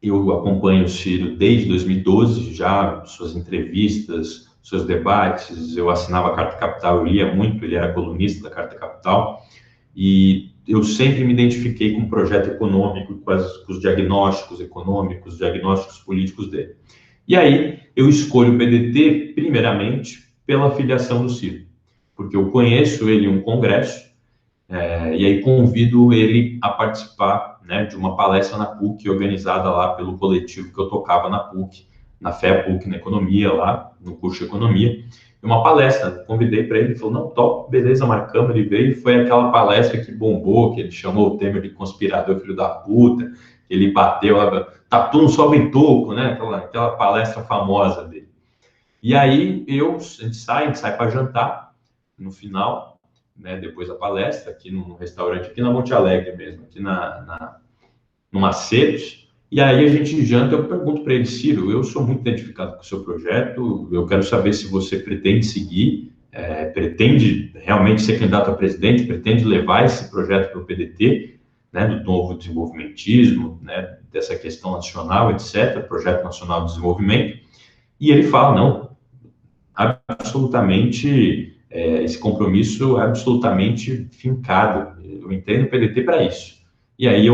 eu acompanho o Ciro desde 2012, já suas entrevistas, seus debates, eu assinava a Carta Capital, eu lia muito, ele era colunista da Carta Capital, e eu sempre me identifiquei com o projeto econômico, com os diagnósticos econômicos, diagnósticos políticos dele. E aí eu escolho o PDT, primeiramente, pela filiação do Ciro, porque eu conheço ele em um congresso, e aí convido ele a participar, né, de uma palestra na PUC, organizada lá pelo coletivo que eu tocava na PUC, na FEA-PUC, na economia, lá no curso de economia, e uma palestra, convidei para ele, ele falou, não, top, beleza, marcamos, ele veio, foi aquela palestra que bombou, que ele chamou o Temer de conspirador, filho da puta, ele bateu, tatu não sobe toco, né, aquela palestra famosa dele. E aí a gente sai para jantar, no final, né, depois da palestra, aqui no restaurante, aqui na Monte Alegre mesmo, aqui no Macedos, e aí a gente janta, eu pergunto para ele, Ciro, eu sou muito identificado com o seu projeto, eu quero saber se você pretende seguir, pretende realmente ser candidato a presidente, pretende levar esse projeto para o PDT, né, do novo desenvolvimentismo, né, dessa questão nacional, etc., Projeto Nacional de Desenvolvimento, e ele fala, não, absolutamente, esse compromisso é absolutamente fincado, eu entendo o PDT para isso. E aí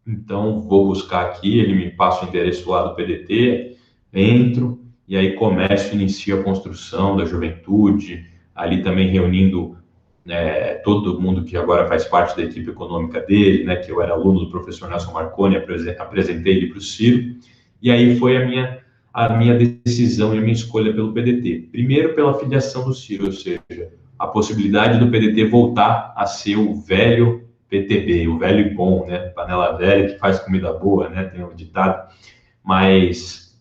então, vou buscar aqui, ele me passa o endereço lá do PDT, entro, e aí inicio a construção da juventude, ali também reunindo todo mundo que agora faz parte da equipe econômica dele, né, que eu era aluno do professor Nelson Marconi, apresentei ele para o Ciro, e aí foi a minha decisão e a minha escolha pelo PDT. Primeiro, pela filiação do Ciro, ou seja, a possibilidade do PDT voltar a ser o velho PTB, o velho e bom, né? Panela velha que faz comida boa, né? Tem um ditado. Mas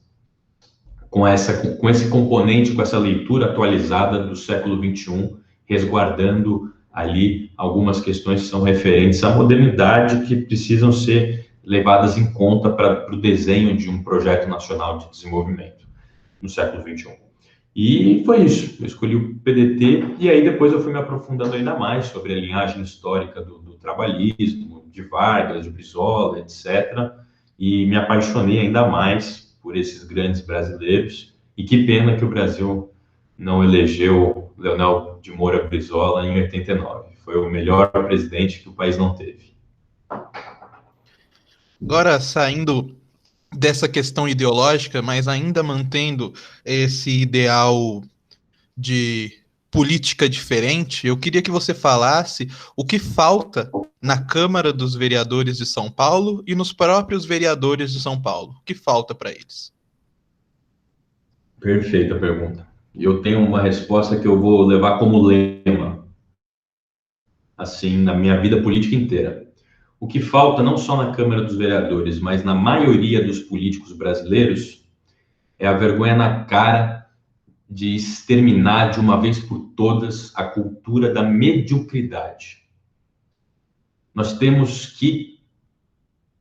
com esse componente, com essa leitura atualizada do século XXI, resguardando ali algumas questões que são referentes à modernidade que precisam ser levadas em conta para o desenho de um projeto nacional de desenvolvimento no século XXI. E foi isso, eu escolhi o PDT e aí depois eu fui me aprofundando ainda mais sobre a linhagem histórica do trabalhismo, de Vargas, de Brizola, etc. E me apaixonei ainda mais por esses grandes brasileiros. E que pena que o Brasil não elegeu Leonel de Moura Brizola em 89. Foi o melhor presidente que o país não teve. Agora, saindo dessa questão ideológica, mas ainda mantendo esse ideal de política diferente, eu queria que você falasse o que falta na Câmara dos Vereadores de São Paulo e nos próprios vereadores de São Paulo. O que falta para eles? Perfeita pergunta. Eu tenho uma resposta que eu vou levar como lema, assim, na minha vida política inteira. O que falta, não só na Câmara dos Vereadores, mas na maioria dos políticos brasileiros, é a vergonha na cara de exterminar de uma vez por todas a cultura da mediocridade. Nós temos que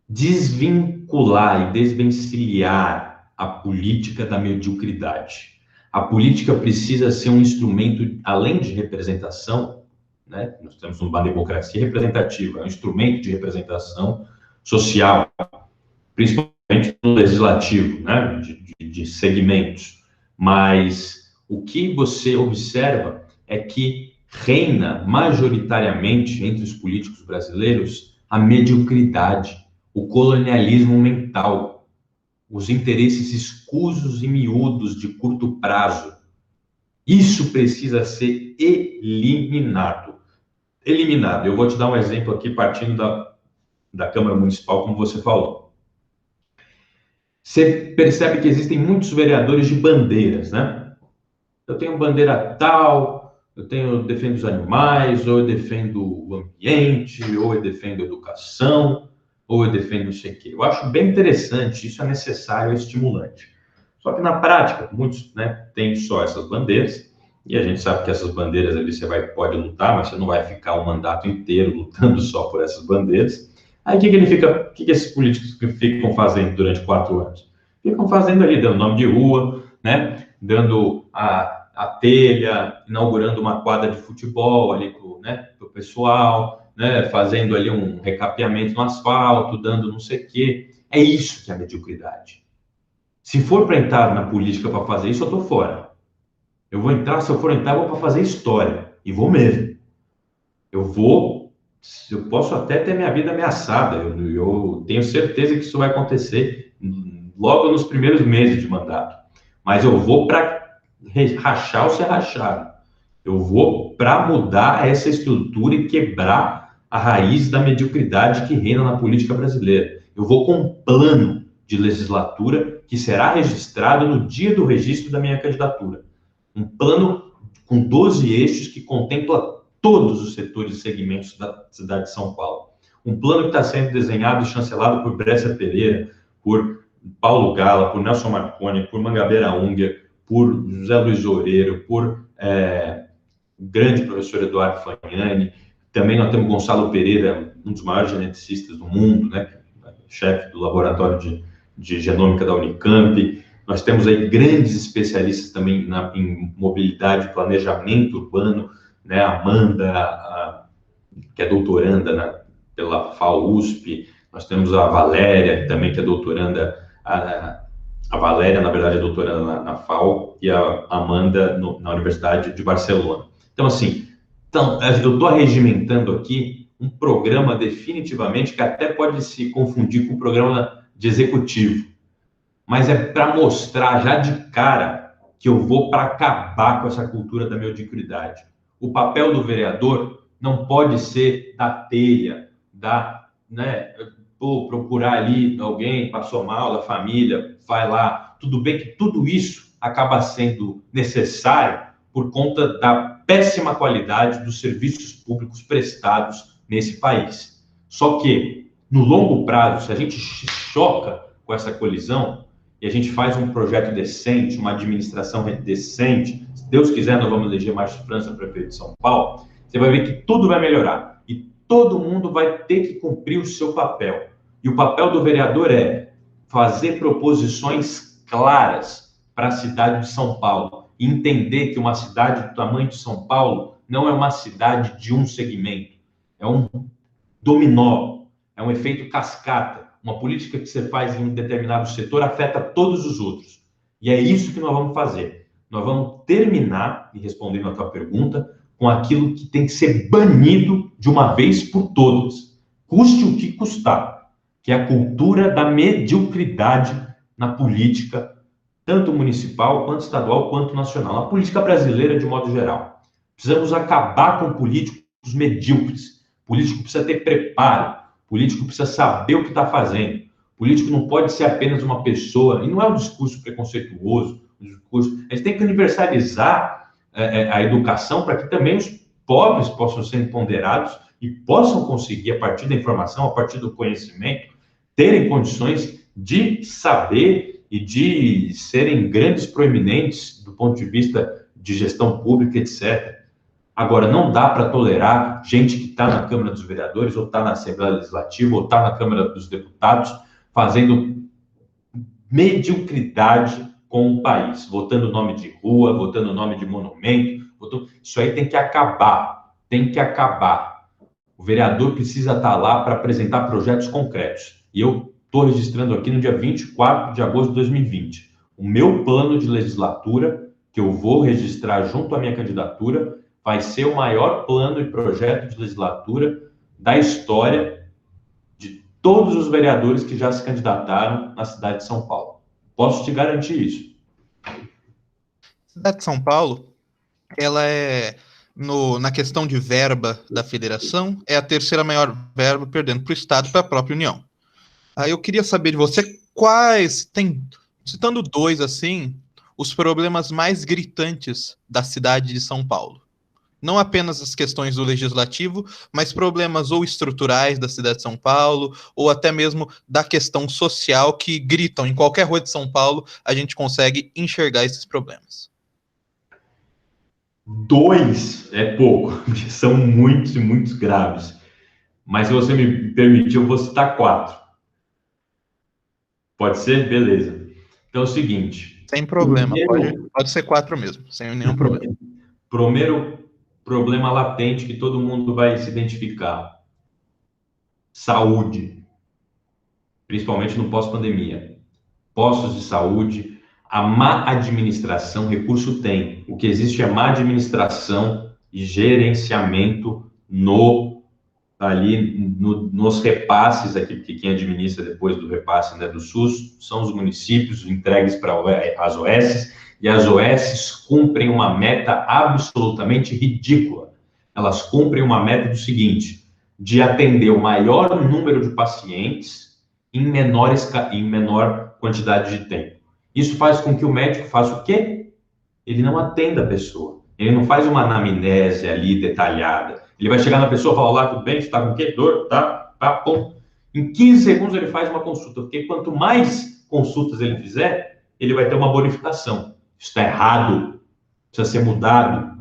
desvincular e desvencilhar a política da mediocridade. A política precisa ser um instrumento, além de representação, né? Nós temos uma democracia representativa, é um instrumento de representação social, principalmente no legislativo, né? de segmentos. Mas o que você observa é que reina majoritariamente entre os políticos brasileiros a mediocridade, o colonialismo mental, os interesses escusos e miúdos de curto prazo. Isso precisa ser eliminado. Eliminado. Eu vou te dar um exemplo aqui, partindo da Câmara Municipal, como você falou. Você percebe que existem muitos vereadores de bandeiras, né? Eu tenho bandeira tal, eu defendo os animais, ou eu defendo o ambiente, ou eu defendo a educação, ou eu defendo não sei o quê. Eu acho bem interessante, isso é necessário, é estimulante. Só que na prática, muitos, né, têm só essas bandeiras, e a gente sabe que essas bandeiras ali você pode lutar, mas você não vai ficar o mandato inteiro lutando só por essas bandeiras. Aí o que esses políticos ficam fazendo durante 4 anos? Ficam fazendo ali, dando nome de rua, né, dando a telha, inaugurando uma quadra de futebol ali pro pessoal, né, fazendo ali um recapeamento no asfalto, dando não sei o quê. É isso que é a mediocridade. Se for para entrar na política para fazer isso, eu estou fora. Se eu for entrar, eu vou para fazer história. E vou mesmo. Eu posso até ter minha vida ameaçada. Eu tenho certeza que isso vai acontecer logo nos primeiros meses de mandato. Mas eu vou para rachar ou ser rachado. Eu vou para mudar essa estrutura e quebrar a raiz da mediocridade que reina na política brasileira. Eu vou com um plano de legislatura que será registrado no dia do registro da minha candidatura. Um plano com 12 eixos que contempla todos os setores e segmentos da cidade de São Paulo. Um plano que está sendo desenhado e chancelado por Brescia Pereira, por Paulo Gala, por Nelson Marconi, por Mangabeira Unger, por José Luiz Oureiro, por o grande professor Eduardo Fagnani. Também nós temos Gonçalo Pereira, um dos maiores geneticistas do mundo, né? Chefe do laboratório de genômica da Unicamp. Nós temos aí grandes especialistas também em mobilidade e planejamento urbano, né? A Amanda, que é doutoranda pela FAUSP. Nós temos a Valéria, também, que é doutoranda. A Valéria, na verdade, é doutoranda na FAO, e a Amanda na Universidade de Barcelona. Então, assim, eu estou arregimentando aqui um programa definitivamente que até pode se confundir com um programa de executivo, mas é para mostrar já de cara que eu vou para acabar com essa cultura da mediocridade. O papel do vereador não pode ser da telha, procurar ali alguém passou mal da família, vai lá. Tudo bem que tudo isso acaba sendo necessário por conta da péssima qualidade dos serviços públicos prestados nesse país. Só que, no longo prazo, se a gente choca com essa colisão e a gente faz um projeto decente, uma administração decente, se Deus quiser, nós vamos eleger Márcio França prefeito de São Paulo, você vai ver que tudo vai melhorar e todo mundo vai ter que cumprir o seu papel. E o papel do vereador é fazer proposições claras para a cidade de São Paulo e entender que uma cidade do tamanho de São Paulo não é uma cidade de um segmento, é um dominó, é um efeito cascata. Uma política que você faz em um determinado setor afeta todos os outros. E é isso que nós vamos fazer. Nós vamos terminar, e respondendo a tua pergunta, com aquilo que tem que ser banido de uma vez por todas, custe o que custar, que é a cultura da mediocridade na política, tanto municipal, quanto estadual, quanto nacional, na política brasileira de modo geral. Precisamos acabar com políticos medíocres. O político precisa ter preparo, o político precisa saber o que está fazendo. O político não pode ser apenas uma pessoa, e não é um discurso preconceituoso, a gente tem que universalizar a educação para que também os pobres possam ser empoderados e possam conseguir, a partir da informação, a partir do conhecimento, terem condições de saber e de serem grandes proeminentes do ponto de vista de gestão pública, etc. Agora, não dá para tolerar gente que está na Câmara dos Vereadores, ou está na Assembleia Legislativa, ou está na Câmara dos Deputados, fazendo mediocridade com o país, votando nome de rua, votando nome de monumento. Isso aí tem que acabar, tem que acabar. O vereador precisa estar lá para apresentar projetos concretos. E eu estou registrando aqui no dia 24 de agosto de 2020. O meu plano de legislatura, que eu vou registrar junto à minha candidatura, vai ser o maior plano e projeto de legislatura da história de todos os vereadores que já se candidataram na cidade de São Paulo. Posso te garantir isso. A cidade de São Paulo, ela é, na questão de verba da federação, é a terceira maior verba, perdendo para o Estado e para a própria União. Aí eu queria saber de você citando dois assim, os problemas mais gritantes da cidade de São Paulo. Não apenas as questões do legislativo, mas problemas ou estruturais da cidade de São Paulo, ou até mesmo da questão social que gritam. Em qualquer rua de São Paulo, a gente consegue enxergar esses problemas. Dois é pouco, porque são muitos e muitos graves. Mas se você me permitir, eu vou citar 4. Pode ser? Beleza. Então é o seguinte. Sem problema, pode ser 4 mesmo, sem nenhum problema. Primeiro problema latente que todo mundo vai se identificar. Saúde. Principalmente no pós-pandemia. Postos de saúde, a má administração, recurso tem. O que existe é má administração e gerenciamento nos repasses aqui, porque quem administra depois do repasse, né, do SUS são os municípios entregues para as OS, e as OS cumprem uma meta absolutamente ridícula. Elas cumprem uma meta do seguinte, de atender o maior número de pacientes em menor quantidade de tempo. Isso faz com que o médico faça o quê? Ele não atenda a pessoa. Ele não faz uma anamnese ali detalhada. Ele vai chegar na pessoa e falar, olá, tudo bem? Você está com o quê? Dor? Tá, bom. Em 15 segundos ele faz uma consulta, porque quanto mais consultas ele fizer, ele vai ter uma bonificação. Isso está errado, precisa ser mudado.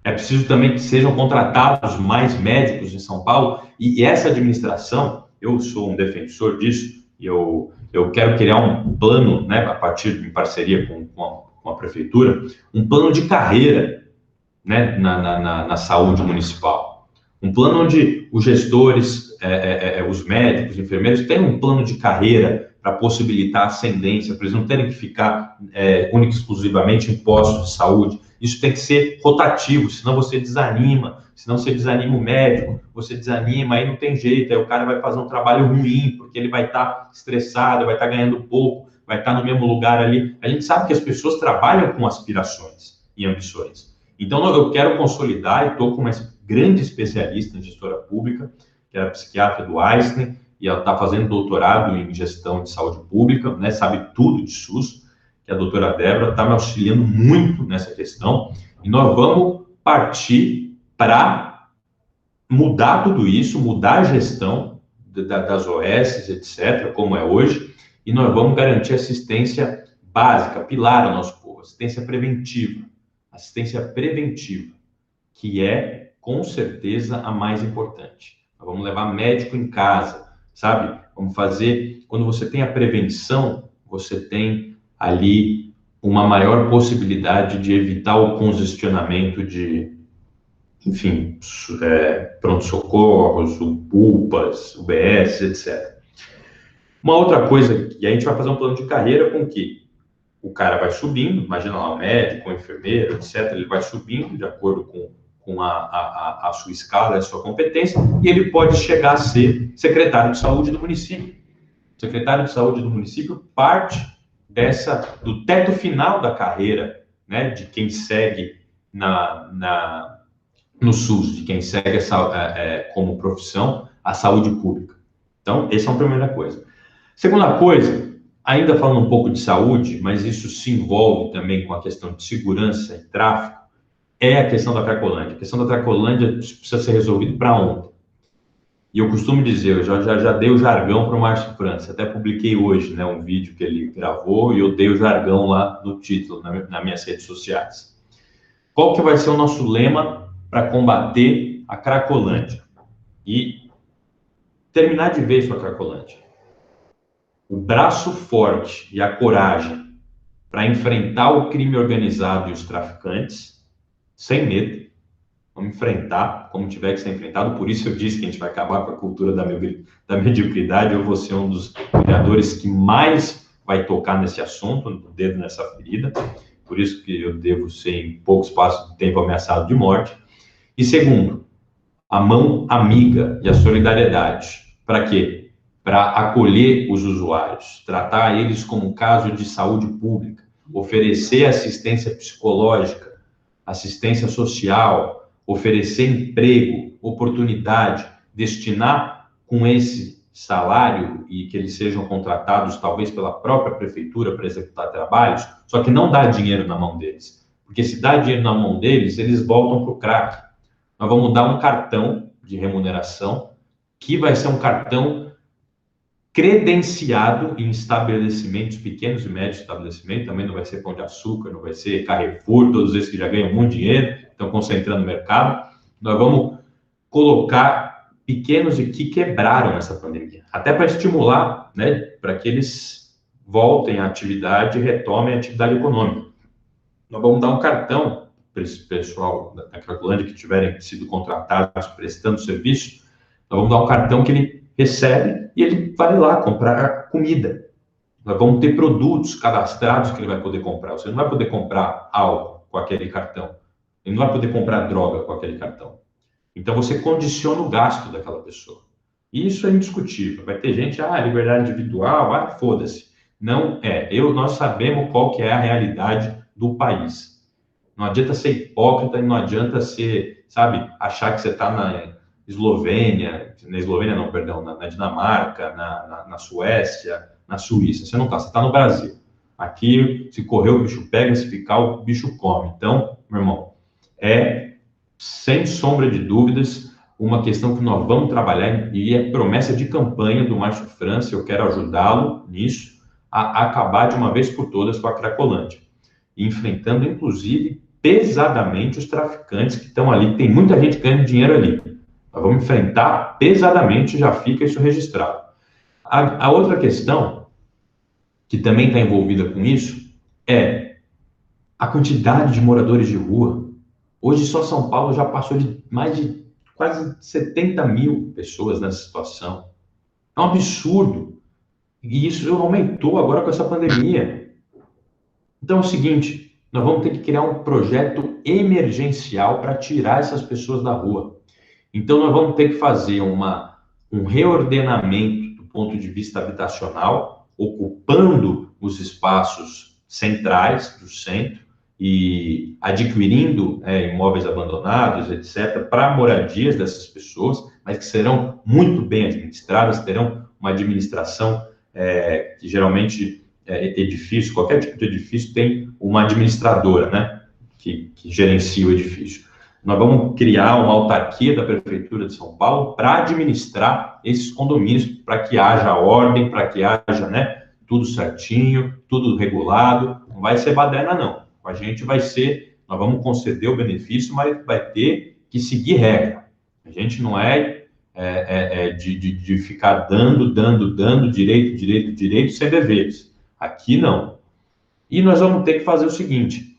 É preciso também que sejam contratados mais médicos em São Paulo, e essa administração, eu sou um defensor disso, e eu quero criar um plano, né, a partir de parceria com a prefeitura, um plano de carreira, né, na saúde municipal. Um plano onde os gestores, os médicos, os enfermeiros tenham um plano de carreira para possibilitar ascendência, para eles não terem que ficar única e exclusivamente em postos de saúde. Isso tem que ser rotativo, senão você desanima, o médico, você desanima, aí não tem jeito, aí o cara vai fazer um trabalho ruim, porque ele vai estar estressado, vai estar ganhando pouco, vai estar no mesmo lugar ali. A gente sabe que as pessoas trabalham com aspirações e ambições. Então, eu quero consolidar, e estou com uma grande especialista em gestora pública, que é a psiquiatra do Einstein, e ela está fazendo doutorado em gestão de saúde pública, né, sabe tudo de SUS, que é a doutora Débora, está me auxiliando muito nessa questão, e nós vamos partir para mudar tudo isso, mudar a gestão das OS, etc., como é hoje, e nós vamos garantir assistência básica, pilar ao nosso povo, assistência preventiva, que é, com certeza, a mais importante. Nós vamos levar médico em casa, sabe? Vamos fazer... Quando você tem a prevenção, você tem ali uma maior possibilidade de evitar o congestionamento de, enfim, pronto-socorros, UPAs, UBS, etc. Uma outra coisa, e a gente vai fazer um plano de carreira com que o cara vai subindo, imagina lá, o médico, o enfermeiro, etc., ele vai subindo de acordo com a sua escala, a sua competência, e ele pode chegar a ser secretário de saúde do município. O secretário de saúde do município parte do teto final da carreira, né, de quem segue no SUS, de quem segue como profissão a saúde pública. Então, essa é a primeira coisa. Segunda coisa, ainda falando um pouco de saúde, mas isso se envolve também com a questão de segurança e tráfico, é a questão da Cracolândia. A questão da Cracolândia precisa ser resolvida para ontem. E eu costumo dizer, eu já dei o jargão para o Márcio França, até publiquei hoje, né, um vídeo que ele gravou e eu dei o jargão lá no título, nas minhas redes sociais. Qual que vai ser o nosso lema para combater a Cracolândia e terminar de vez com a Cracolândia? O braço forte e a coragem para enfrentar o crime organizado e os traficantes, sem medo. Vamos enfrentar como tiver que ser enfrentado. Por isso eu disse que a gente vai acabar com a cultura da mediocridade. Eu vou ser um dos criadores que mais vai tocar nesse assunto, o dedo nessa ferida. Por isso que eu devo ser, em pouco espaço de tempo, ameaçado de morte. E segundo, a mão amiga e a solidariedade. Para quê? Para acolher os usuários, tratar eles como um caso de saúde pública, oferecer assistência psicológica, assistência social, oferecer emprego, oportunidade, destinar com esse salário e que eles sejam contratados talvez pela própria prefeitura para executar trabalhos, só que não dá dinheiro na mão deles. Porque se dá dinheiro na mão deles, eles voltam para o crack. Nós vamos dar um cartão de remuneração que vai ser um cartão credenciado em estabelecimentos, pequenos e médios estabelecimentos, também não vai ser Pão de Açúcar, não vai ser Carrefour, todos esses que já ganham muito dinheiro, estão concentrando no mercado. Nós vamos colocar pequenos e que quebraram essa pandemia, até para estimular, né, para que eles voltem à atividade e retomem a atividade econômica. Nós vamos dar um cartão para esse pessoal da Cracolândia que tiverem sido contratados prestando serviço, nós vamos dar um cartão que ele recebe e ele vai lá comprar comida. Nós vamos ter produtos cadastrados que ele vai poder comprar. Você não vai poder comprar álcool com aquele cartão. Ele não vai poder comprar droga com aquele cartão. Então, você condiciona o gasto daquela pessoa. E isso é indiscutível. Vai ter gente, liberdade individual, foda-se. Não é. Nós sabemos qual que é a realidade do país. Não adianta ser hipócrita e não adianta ser, achar que você está na Eslovênia, na Dinamarca, na Suécia, na Suíça. Você não está, você está no Brasil. Aqui, se correr, o bicho pega, se ficar, o bicho come. Então, meu irmão, sem sombra de dúvidas, uma questão que nós vamos trabalhar e é promessa de campanha do Márcio França, eu quero ajudá-lo nisso, a acabar de uma vez por todas com a Cracolândia, enfrentando, inclusive, pesadamente os traficantes que estão ali, tem muita gente ganhando dinheiro ali. Nós vamos enfrentar pesadamente, já fica isso registrado. A outra questão, que também está envolvida com isso, é a quantidade de moradores de rua. Hoje, só São Paulo já passou de mais de quase 70 mil pessoas nessa situação. É um absurdo. E isso aumentou agora com essa pandemia. Então é o seguinte, nós vamos ter que criar um projeto emergencial para tirar essas pessoas da rua. Então nós vamos ter que fazer um reordenamento do ponto de vista habitacional, ocupando os espaços centrais do centro, e adquirindo imóveis abandonados, etc., para moradias dessas pessoas, mas que serão muito bem administradas, terão uma administração que geralmente edifício, qualquer tipo de edifício tem uma administradora, né, que gerencia o edifício. Nós vamos criar uma autarquia da Prefeitura de São Paulo para administrar esses condomínios, para que haja ordem, para que haja, né, tudo certinho, tudo regulado, não vai ser baderna, não. A gente nós vamos conceder o benefício, mas vai ter que seguir regra. A gente não de ficar dando direito, sem deveres. Aqui não. E nós vamos ter que fazer o seguinte,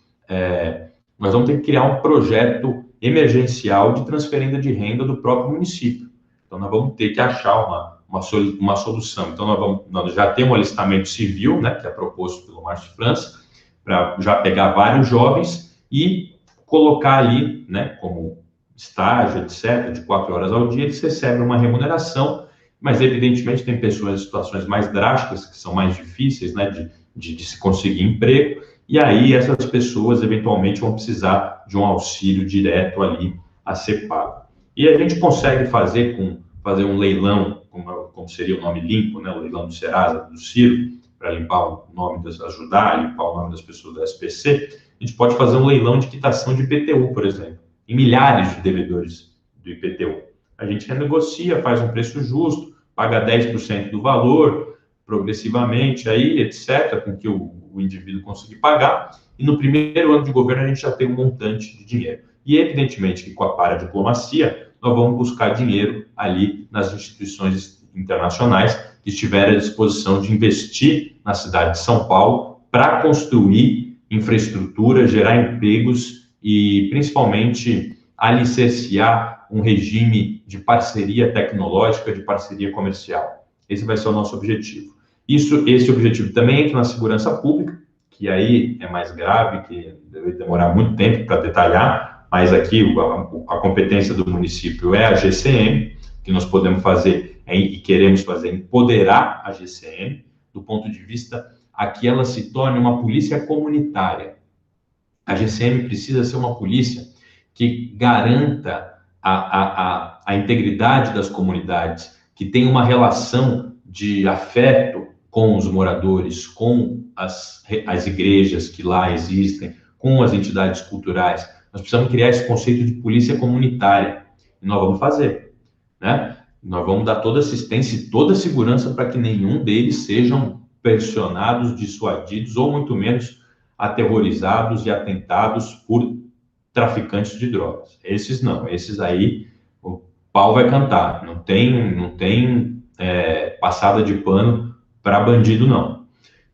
nós vamos ter que criar um projeto emergencial de transferência de renda do próprio município. Então, nós vamos ter que achar uma solução. Então, nós já temos um alistamento civil, né, que é proposto pelo Márcio França, para já pegar vários jovens e colocar ali, né, como estágio, etc., de 4 horas ao dia, eles recebem uma remuneração, mas evidentemente tem pessoas em situações mais drásticas, que são mais difíceis, né, de se conseguir emprego, e aí essas pessoas eventualmente vão precisar de um auxílio direto ali a ser pago. E a gente consegue fazer um leilão, como seria o nome limpo, né, o leilão do Serasa, do Ciro, para limpar o nome ajudar a limpar o nome das pessoas do SPC, a gente pode fazer um leilão de quitação de IPTU, por exemplo, em milhares de devedores do IPTU. a gente renegocia, faz um preço justo, paga 10% do valor, progressivamente, aí, etc., com que o indivíduo conseguir pagar, e no primeiro ano de governo a gente já tem um montante de dinheiro. E, evidentemente, que com a paradiplomacia, nós vamos buscar dinheiro ali nas instituições internacionais que estiverem à disposição de investir na cidade de São Paulo para construir infraestrutura, gerar empregos e, principalmente, alicerciar um regime de parceria tecnológica, de parceria comercial. Esse vai ser o nosso objetivo. Esse objetivo também entra na segurança pública, que aí é mais grave, que deve demorar muito tempo para detalhar, mas aqui a competência do município é a GCM, que nós podemos fazer e queremos fazer, empoderar a GCM, do ponto de vista a que ela se torne uma polícia comunitária. A GCM precisa ser uma polícia que garanta a integridade das comunidades, que tenha uma relação de afeto com os moradores, com as igrejas que lá existem, com as entidades culturais. Nós precisamos criar esse conceito de polícia comunitária, e nós vamos fazer, né? Nós vamos dar toda assistência e toda segurança para que nenhum deles sejam pressionados, dissuadidos, ou muito menos aterrorizados e atentados por traficantes de drogas. Esses não, esses aí o pau vai cantar, não tem passada de pano para bandido, não.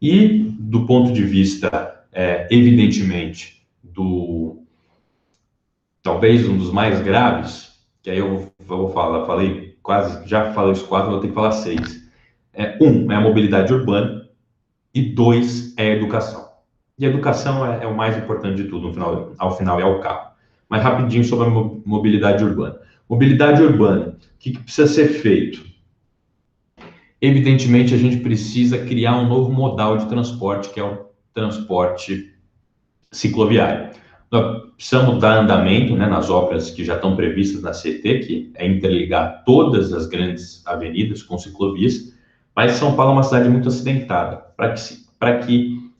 E do ponto de vista, evidentemente, talvez um dos mais graves, que aí eu vou falar, já falei os 4, vou ter que falar 6. Um é a mobilidade urbana e 2 é a educação. E a educação é o mais importante de tudo, ao final é o carro. Mas rapidinho sobre a mobilidade urbana. Mobilidade urbana, o que precisa ser feito? Evidentemente, a gente precisa criar um novo modal de transporte, que é o transporte cicloviário. Nós precisamos dar andamento, né, nas obras que já estão previstas na CT, que é interligar todas as grandes avenidas com ciclovias, mas São Paulo é uma cidade muito acidentada. Para que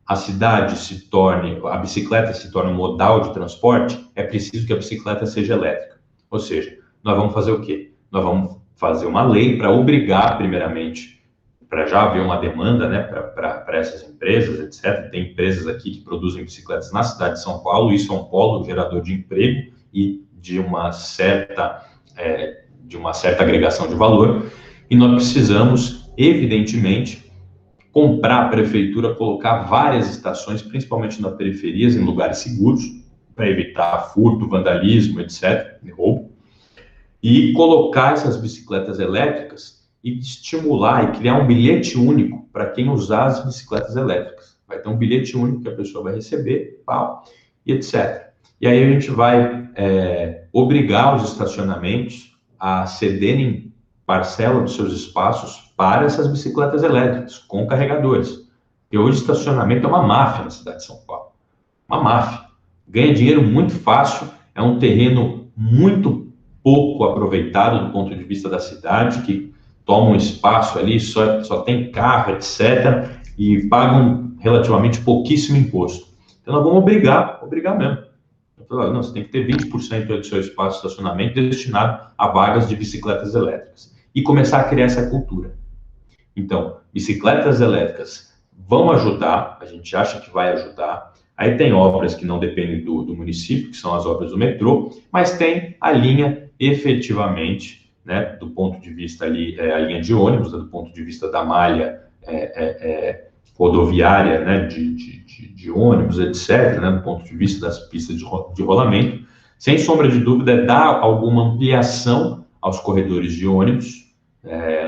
a bicicleta se torne um modal de transporte, é preciso que a bicicleta seja elétrica. Ou seja, nós vamos fazer o quê? Nós vamos fazer uma lei para obrigar, primeiramente, para já haver uma demanda, né, para essas empresas, etc. Tem empresas aqui que produzem bicicletas na cidade de São Paulo, isso é um polo gerador de emprego e de uma certa agregação de valor, e nós precisamos, evidentemente, comprar a prefeitura, colocar várias estações, principalmente nas periferias, em lugares seguros, para evitar furto, vandalismo, etc., e roubo, e colocar essas bicicletas elétricas e estimular e criar um bilhete único para quem usar as bicicletas elétricas. Vai ter um bilhete único que a pessoa vai receber, e etc. E aí a gente vai obrigar os estacionamentos a cederem parcela dos seus espaços para essas bicicletas elétricas, com carregadores. E hoje o estacionamento é uma máfia na cidade de São Paulo. Uma máfia. Ganha dinheiro muito fácil, é um terreno muito pouco aproveitado do ponto de vista da cidade, que toma um espaço ali, só tem carro, etc., e pagam relativamente pouquíssimo imposto. Então nós vamos obrigar mesmo. Não, você tem que ter 20% do seu espaço de estacionamento destinado a vagas de bicicletas elétricas. E começar a criar essa cultura. Então, bicicletas elétricas vão ajudar, a gente acha que vai ajudar. Aí tem obras que não dependem do município, que são as obras do metrô, mas tem a linha efetivamente, né, do ponto de vista ali, a linha de ônibus, do ponto de vista da malha rodoviária, né, de ônibus, etc., né, do ponto de vista das pistas de rolamento. Sem sombra de dúvida, dar alguma ampliação aos corredores de ônibus,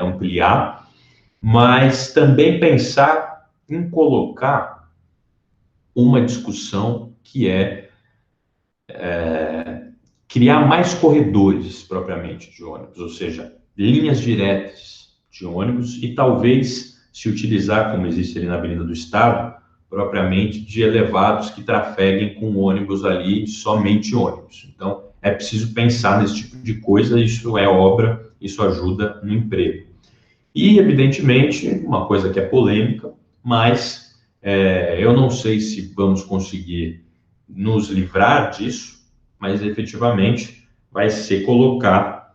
ampliar, mas também pensar em colocar uma discussão que criar mais corredores, propriamente, de ônibus, ou seja, linhas diretas de ônibus e talvez se utilizar, como existe ali na Avenida do Estado, propriamente de elevados que trafeguem com ônibus ali, somente ônibus. Então, é preciso pensar nesse tipo de coisa, isso é obra, isso ajuda no emprego. E, evidentemente, uma coisa que é polêmica, mas eu não sei se vamos conseguir nos livrar disso, mas efetivamente vai ser colocar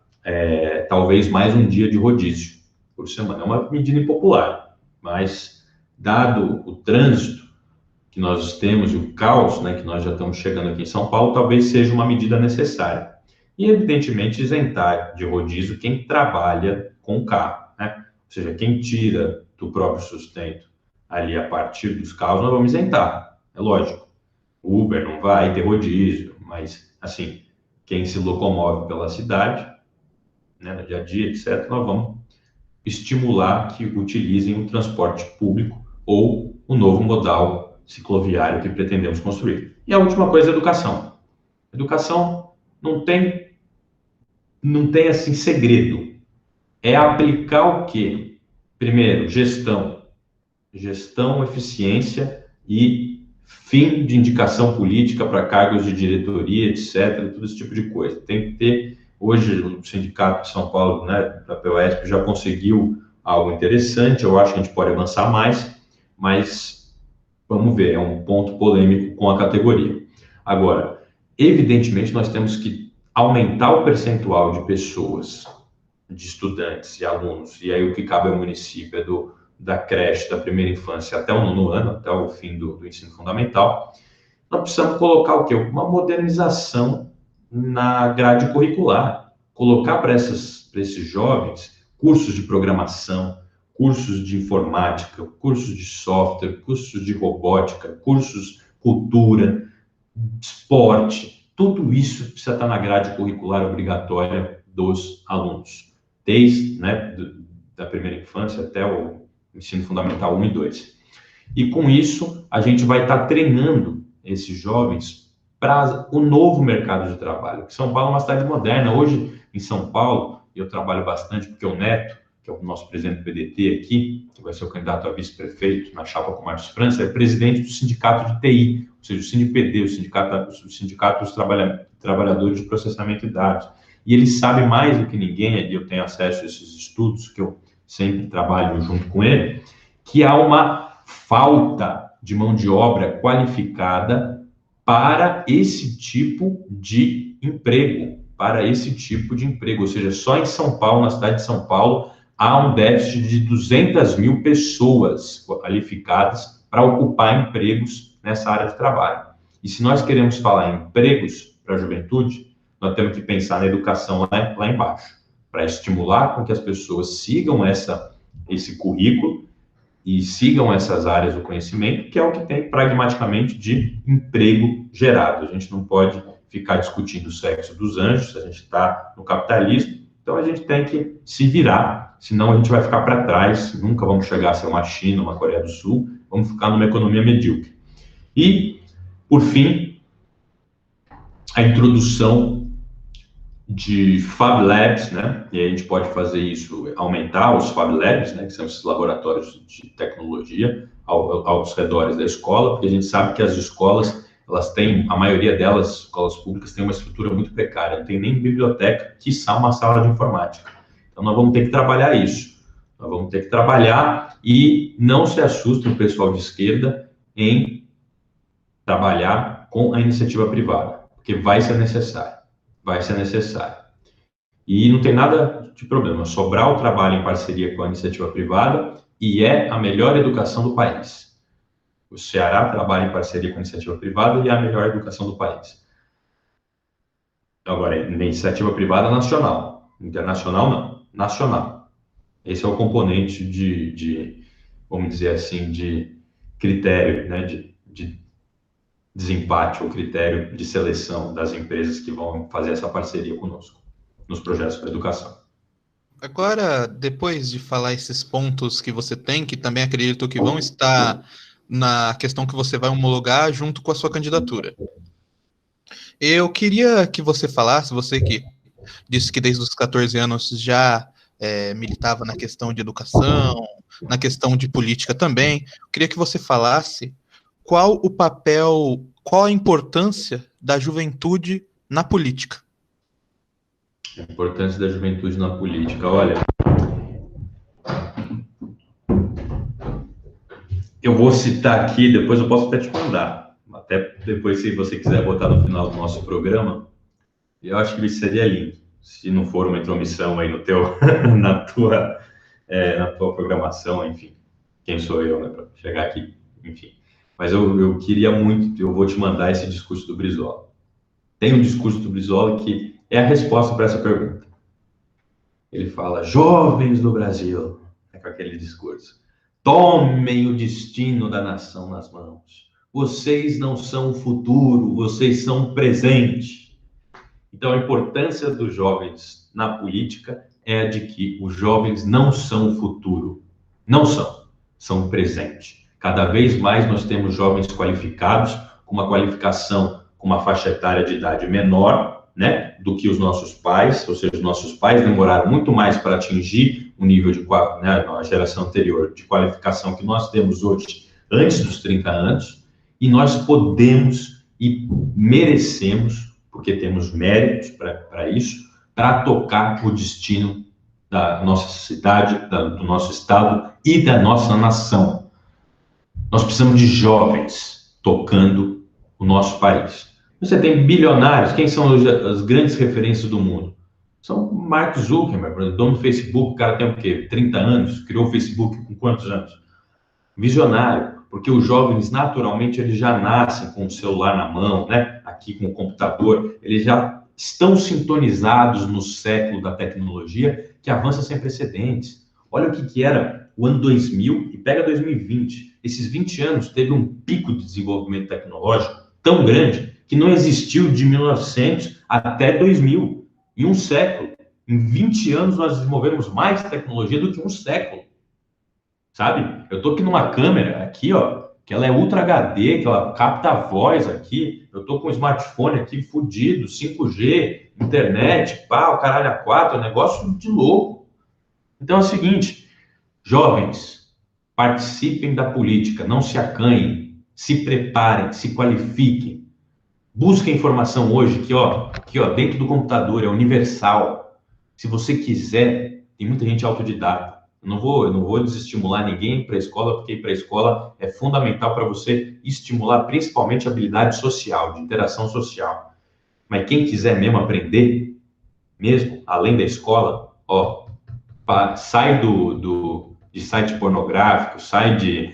talvez mais um dia de rodízio por semana. É uma medida impopular, mas dado o trânsito que nós temos e o caos, né, que nós já estamos chegando aqui em São Paulo, talvez seja uma medida necessária. E, evidentemente, isentar de rodízio quem trabalha com carro, né? Ou seja, quem tira do próprio sustento ali a partir dos carros, nós vamos isentar, é lógico. Uber não vai ter rodízio, mas, assim, quem se locomove pela cidade, né, no dia a dia, etc., nós vamos estimular que utilizem o transporte público ou o novo modal cicloviário que pretendemos construir. E a última coisa é a educação. Educação não tem assim segredo. É aplicar o quê? Primeiro, gestão, eficiência e fim de indicação política para cargos de diretoria, etc., todo esse tipo de coisa. Tem que ter, hoje o Sindicato de São Paulo, né, da POSP, já conseguiu algo interessante, eu acho que a gente pode avançar mais, mas vamos ver, é um ponto polêmico com a categoria. Agora, evidentemente, nós temos que aumentar o percentual de pessoas, de estudantes e alunos, e aí o que cabe ao município é da creche, da primeira infância até o 9º ano, até o fim do ensino fundamental. Nós precisamos colocar o quê? Uma modernização na grade curricular, colocar para esses jovens cursos de programação, cursos de informática, cursos de software, cursos de robótica, cursos cultura, esporte, tudo isso precisa estar na grade curricular obrigatória dos alunos, desde, né, da primeira infância até o ensino fundamental 1 e 2. E com isso, a gente vai estar treinando esses jovens para o novo mercado de trabalho. São Paulo é uma cidade moderna. Hoje, em São Paulo, eu trabalho bastante porque o Neto, que é o nosso presidente do PDT aqui, que vai ser o candidato a vice-prefeito na chapa com o Márcio França, é presidente do sindicato de TI, ou seja, o SINDPD, o sindicato dos trabalhadores de processamento de dados. E ele sabe mais do que ninguém, e eu tenho acesso a esses estudos, que eu sempre trabalho junto com ele, que há uma falta de mão de obra qualificada para esse tipo de emprego, ou seja, só em São Paulo, na cidade de São Paulo, há um déficit de 200 mil pessoas qualificadas para ocupar empregos nessa área de trabalho. E se nós queremos falar em empregos para a juventude, nós temos que pensar na educação lá embaixo, para estimular com que as pessoas sigam esse currículo e sigam essas áreas do conhecimento, que é o que tem pragmaticamente de emprego gerado. A gente não pode ficar discutindo o sexo dos anjos, a gente está no capitalismo, então a gente tem que se virar, senão a gente vai ficar para trás, nunca vamos chegar a ser uma China, uma Coreia do Sul, vamos ficar numa economia medíocre. E, por fim, a introdução de Fab Labs, né? E aí a gente pode fazer isso, aumentar os Fab Labs, né? Que são esses laboratórios de tecnologia aos redores da escola, porque a gente sabe que as escolas, elas têm, a maioria delas, escolas públicas, tem uma estrutura muito precária, não tem nem biblioteca, quiçá uma sala de informática. Então nós vamos ter que trabalhar isso, nós vamos ter que trabalhar e não se assustem o pessoal de esquerda em trabalhar com a iniciativa privada, porque vai ser necessário. E não tem nada de problema, sobrar o trabalho em parceria com a iniciativa privada e é a melhor educação do país. O Ceará trabalha em parceria com a iniciativa privada e é a melhor educação do país. Agora, iniciativa privada nacional, internacional não, nacional. Esse é o componente vamos dizer assim, de critério, né, de desempate ou critério de seleção das empresas que vão fazer essa parceria conosco nos projetos para educação. Agora, depois de falar esses pontos que você tem, que também acredito que vão estar na questão que você vai homologar junto com a sua candidatura, eu queria que você falasse, você que disse que desde os 14 anos já militava na questão de educação, na questão de política também, eu queria que você falasse qual o papel, qual a importância da juventude na política. A importância da juventude na política, olha, eu vou citar aqui, depois eu posso até te mandar, até depois se você quiser botar no final do nosso programa, eu acho que isso seria lindo. se não for uma intromissão aí no teu, na tua programação, enfim, quem sou eu, né, para chegar aqui, enfim. Mas eu queria muito, eu vou te mandar esse discurso do Brizola. Tem um discurso do Brizola que é a resposta para essa pergunta. Ele fala: jovens do Brasil, com aquele discurso, tomem o destino da nação nas mãos. Vocês não são o futuro, vocês são o presente. Então, a importância dos jovens na política é a de que os jovens não são o futuro. Não são o presente. Cada vez mais nós temos jovens qualificados, com uma qualificação, com uma faixa etária de idade menor, né, do que os nossos pais, ou seja, os nossos pais demoraram muito mais para atingir o nível de, né, a geração anterior de qualificação que nós temos hoje, antes dos 30 anos, e nós podemos e merecemos, porque temos méritos para isso, para tocar o destino da nossa cidade, do nosso estado e da nossa nação. Nós precisamos de jovens tocando o nosso país. Você tem bilionários, quem são as grandes referências do mundo? São Mark Zuckerberg, dono do Facebook, o cara tem o quê? 30 anos, criou o Facebook com quantos anos? Visionário, porque os jovens, naturalmente, eles já nascem com o celular na mão, né? Aqui com o computador, eles já estão sintonizados no século da tecnologia que avança sem precedentes. Olha o que era o ano 2000 e pega 2020. Esses 20 anos teve um pico de desenvolvimento tecnológico tão grande que não existiu de 1900 até 2000. Em um século, em 20 anos, nós desenvolvemos mais tecnologia do que um século. Sabe? Eu tô aqui numa câmera, aqui, ó, que ela é Ultra HD, que ela capta a voz aqui. Eu tô com um smartphone aqui fudido, 5G, internet, pá, o caralho a 4, é um negócio de louco. Então é o seguinte, jovens, participem da política, não se acanhem, se preparem, se qualifiquem. Busquem informação hoje, aqui, ó, dentro do computador, é universal. Se você quiser, tem muita gente autodidata. Eu não vou desestimular ninguém para a escola, porque ir para a escola é fundamental para você estimular principalmente a habilidade social, de interação social. Mas quem quiser mesmo aprender, mesmo além da escola, ó, sai de site pornográfico, sai de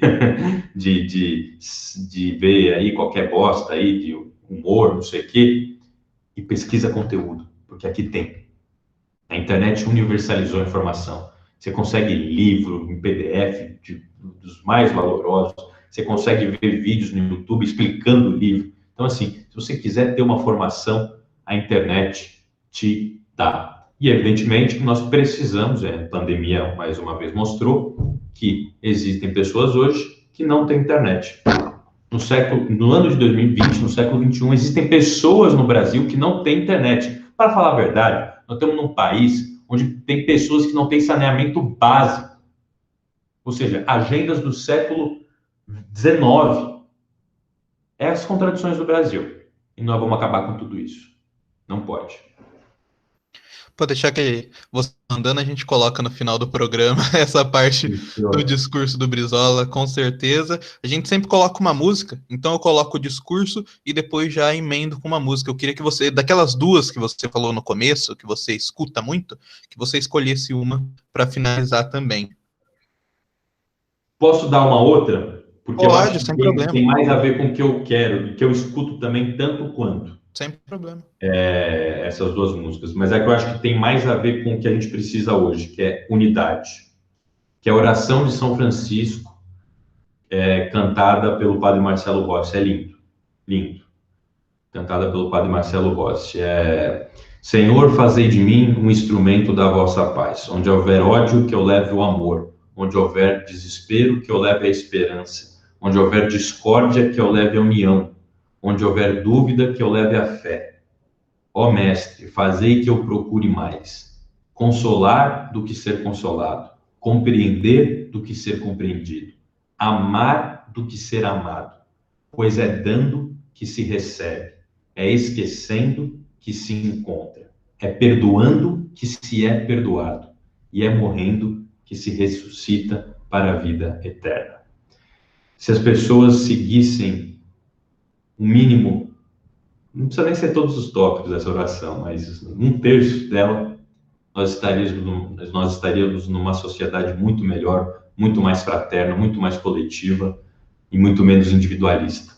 ver aí qualquer bosta aí, de humor, não sei o quê, e pesquisa conteúdo, porque aqui tem. A internet universalizou a informação. Você consegue livro em PDF dos mais valorosos, você consegue ver vídeos no YouTube explicando o livro. Então, assim, se você quiser ter uma formação, a internet te dá. E, evidentemente, que nós precisamos, a pandemia, mais uma vez, mostrou que existem pessoas hoje que não têm internet. No ano de 2020, no século 21, existem pessoas no Brasil que não têm internet. Para falar a verdade, nós estamos num país onde tem pessoas que não têm saneamento básico. Ou seja, agendas do século XIX. É as contradições do Brasil. E nós vamos acabar com tudo isso. Não pode. Pode deixar que você andando, a gente coloca no final do programa essa parte do discurso do Brizola, com certeza. A gente sempre coloca uma música, então eu coloco o discurso e depois já emendo com uma música. Eu queria que você, daquelas duas que você falou no começo, que você escuta muito, que você escolhesse uma para finalizar também. Posso dar uma outra? Porque Pode, eu acho sem que problema. tem mais a ver com o que eu quero e que eu escuto também tanto quanto. Sem problema. Essas duas músicas. Mas é que eu acho que tem mais a ver com o que a gente precisa hoje, que é unidade. Que é a oração de São Francisco, cantada pelo padre Marcelo Rossi. É lindo, lindo. Cantada pelo padre Marcelo Rossi. Senhor, fazei de mim um instrumento da vossa paz. Onde houver ódio, que eu leve o amor. Onde houver desespero, que eu leve a esperança. Onde houver discórdia, que eu leve a união. Onde houver dúvida, que eu leve a fé. Ó Mestre, fazei que eu procure mais. Consolar do que ser consolado. Compreender do que ser compreendido. Amar do que ser amado. Pois é dando que se recebe. É esquecendo que se encontra. É perdoando que se é perdoado. E é morrendo que se ressuscita para a vida eterna. Se as pessoas seguissem o mínimo não precisa nem ser todos os tópicos dessa oração, mas um terço dela, nós estaríamos numa sociedade muito melhor, muito mais fraterna, muito mais coletiva e muito menos individualista.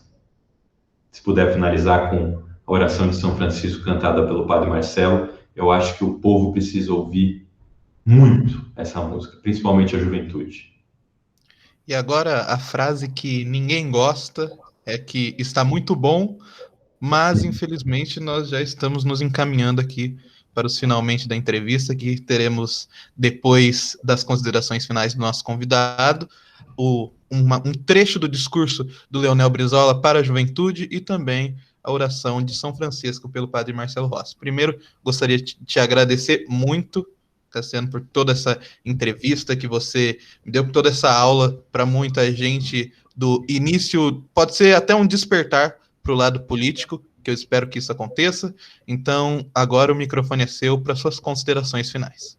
Se puder finalizar com a oração de São Francisco cantada pelo Padre Marcelo, eu acho que o povo precisa ouvir muito essa música, principalmente a juventude. E agora a frase que ninguém gosta é que está muito bom, mas infelizmente nós já estamos nos encaminhando aqui para os finalmente da entrevista, que teremos, depois das considerações finais do nosso convidado, um trecho do discurso do Leonel Brizola para a juventude e também a oração de São Francisco pelo Padre Marcelo Rossi. Primeiro, gostaria de te agradecer muito, Cassiano, por toda essa entrevista que você me deu, por toda essa aula para muita gente do início, pode ser até um despertar para o lado político, que eu espero que isso aconteça. Então, agora o microfone é seu para suas considerações finais.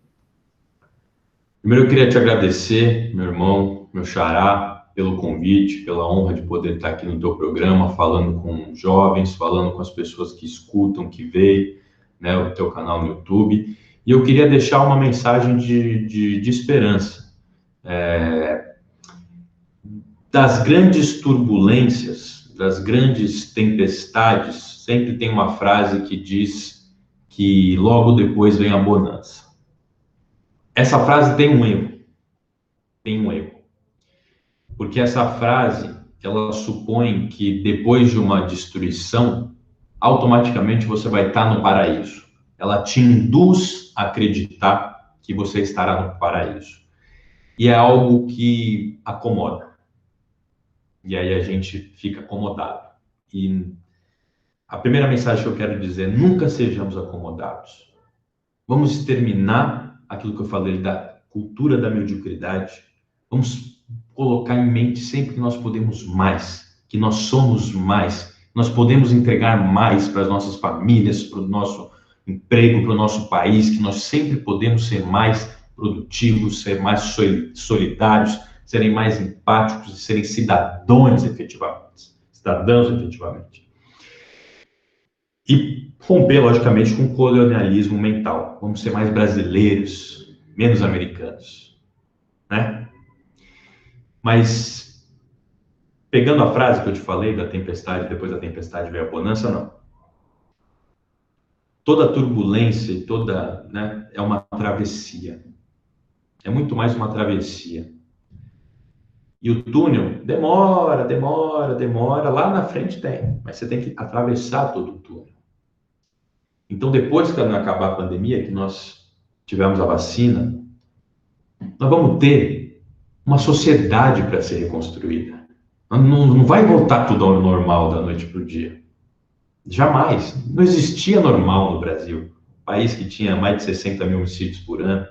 Primeiro, eu queria te agradecer, meu irmão, meu xará, pelo convite, pela honra de poder estar aqui no teu programa, falando com jovens, falando com as pessoas que escutam, que veem, né, o teu canal no YouTube. E eu queria deixar uma mensagem de esperança. Das grandes turbulências, das grandes tempestades, sempre tem uma frase que diz que logo depois vem a bonança. Essa frase tem um erro. Porque essa frase, ela supõe que depois de uma destruição, automaticamente você vai estar no paraíso. Ela te induz a acreditar que você estará no paraíso. E é algo que acomoda. E aí a gente fica acomodado. E a primeira mensagem que eu quero dizer, nunca sejamos acomodados. Vamos exterminar aquilo que eu falei da cultura da mediocridade. Vamos colocar em mente sempre que nós podemos mais, que nós somos mais, nós podemos entregar mais para as nossas famílias, para o nosso emprego, para o nosso país, que nós sempre podemos ser mais produtivos, ser mais solidários, serem mais empáticos e serem cidadãos efetivamente. E romper, logicamente, com o colonialismo mental. Vamos ser mais brasileiros, menos americanos, né? Mas, pegando a frase que eu te falei da tempestade, depois da tempestade veio a bonança, não. Toda turbulência e toda, né, é uma travessia. É muito mais uma travessia. E o túnel demora. Lá na frente tem, mas você tem que atravessar todo o túnel. Então, depois que acabar a pandemia, que nós tivemos a vacina, nós vamos ter uma sociedade para ser reconstruída. Não vai voltar tudo ao normal da noite para o dia. Jamais. Não existia normal no Brasil. País que tinha mais de 60 mil homicídios por ano,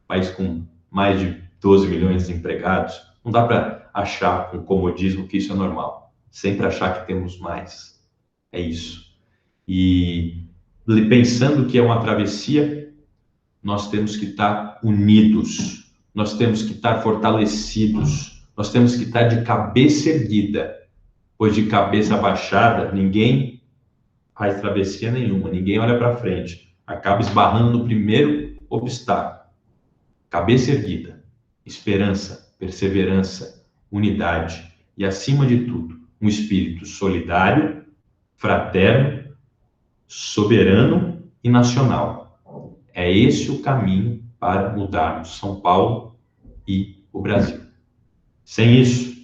país com mais de 12 milhões de desempregados. Não dá para achar com comodismo que isso é normal. Sempre achar que temos mais. É isso. E pensando que é uma travessia, nós temos que estar unidos, nós temos que estar fortalecidos, nós temos que estar de cabeça erguida, pois de cabeça baixada, ninguém faz travessia nenhuma, ninguém olha para frente, acaba esbarrando no primeiro obstáculo. Cabeça erguida, esperança, perseverança, unidade e, acima de tudo, um espírito solidário, fraterno, soberano e nacional. É esse o caminho para mudarmos São Paulo e o Brasil. Sem isso,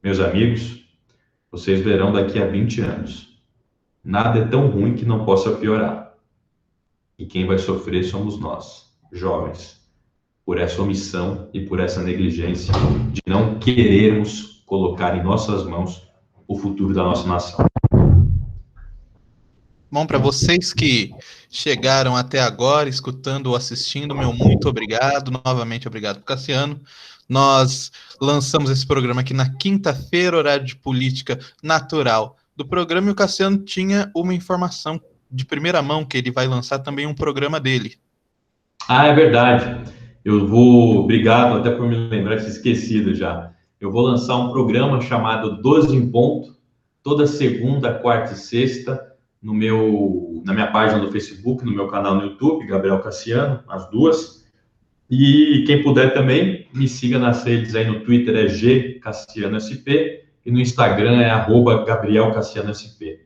meus amigos, vocês verão daqui a 20 anos. Nada é tão ruim que não possa piorar. E quem vai sofrer somos nós, jovens, por essa omissão e por essa negligência de não querermos colocar em nossas mãos o futuro da nossa nação. Bom, para vocês que chegaram até agora, escutando ou assistindo, meu muito obrigado. Novamente, obrigado, Cassiano. Nós lançamos esse programa aqui na quinta-feira, horário de política natural do programa, e o Cassiano tinha uma informação de primeira mão, que ele vai lançar também um programa dele. Ah, é verdade. Obrigado até por me lembrar, tinha esquecido já. Eu vou lançar um programa chamado 12 em Ponto, toda segunda, quarta e sexta, na minha página do Facebook, no meu canal no YouTube, Gabriel Cassiano, as duas. E quem puder também, me siga nas redes aí no Twitter, é gcassianosp, e no Instagram é @GabrielCassianoSP.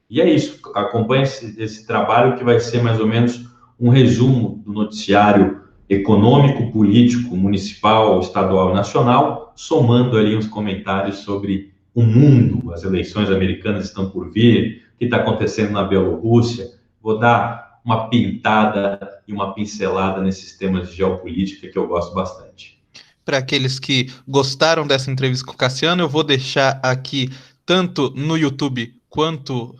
E é isso, acompanhe esse trabalho que vai ser mais ou menos um resumo do noticiário econômico, político, municipal, estadual e nacional, somando ali uns comentários sobre o mundo, as eleições americanas estão por vir, o que está acontecendo na Bielorrússia. Vou dar uma pintada e uma pincelada nesses temas de geopolítica que eu gosto bastante. Para aqueles que gostaram dessa entrevista com o Cassiano, eu vou deixar aqui, tanto no YouTube quanto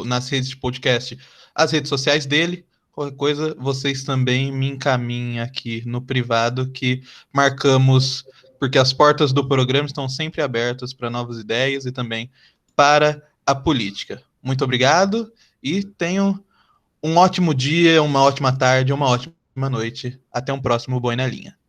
nas redes de podcast, as redes sociais dele. Qualquer coisa, vocês também me encaminhem aqui no privado, que marcamos, porque as portas do programa estão sempre abertas para novas ideias e também para a política. Muito obrigado e tenham um ótimo dia, uma ótima tarde, uma ótima noite. Até um próximo Boi na Linha.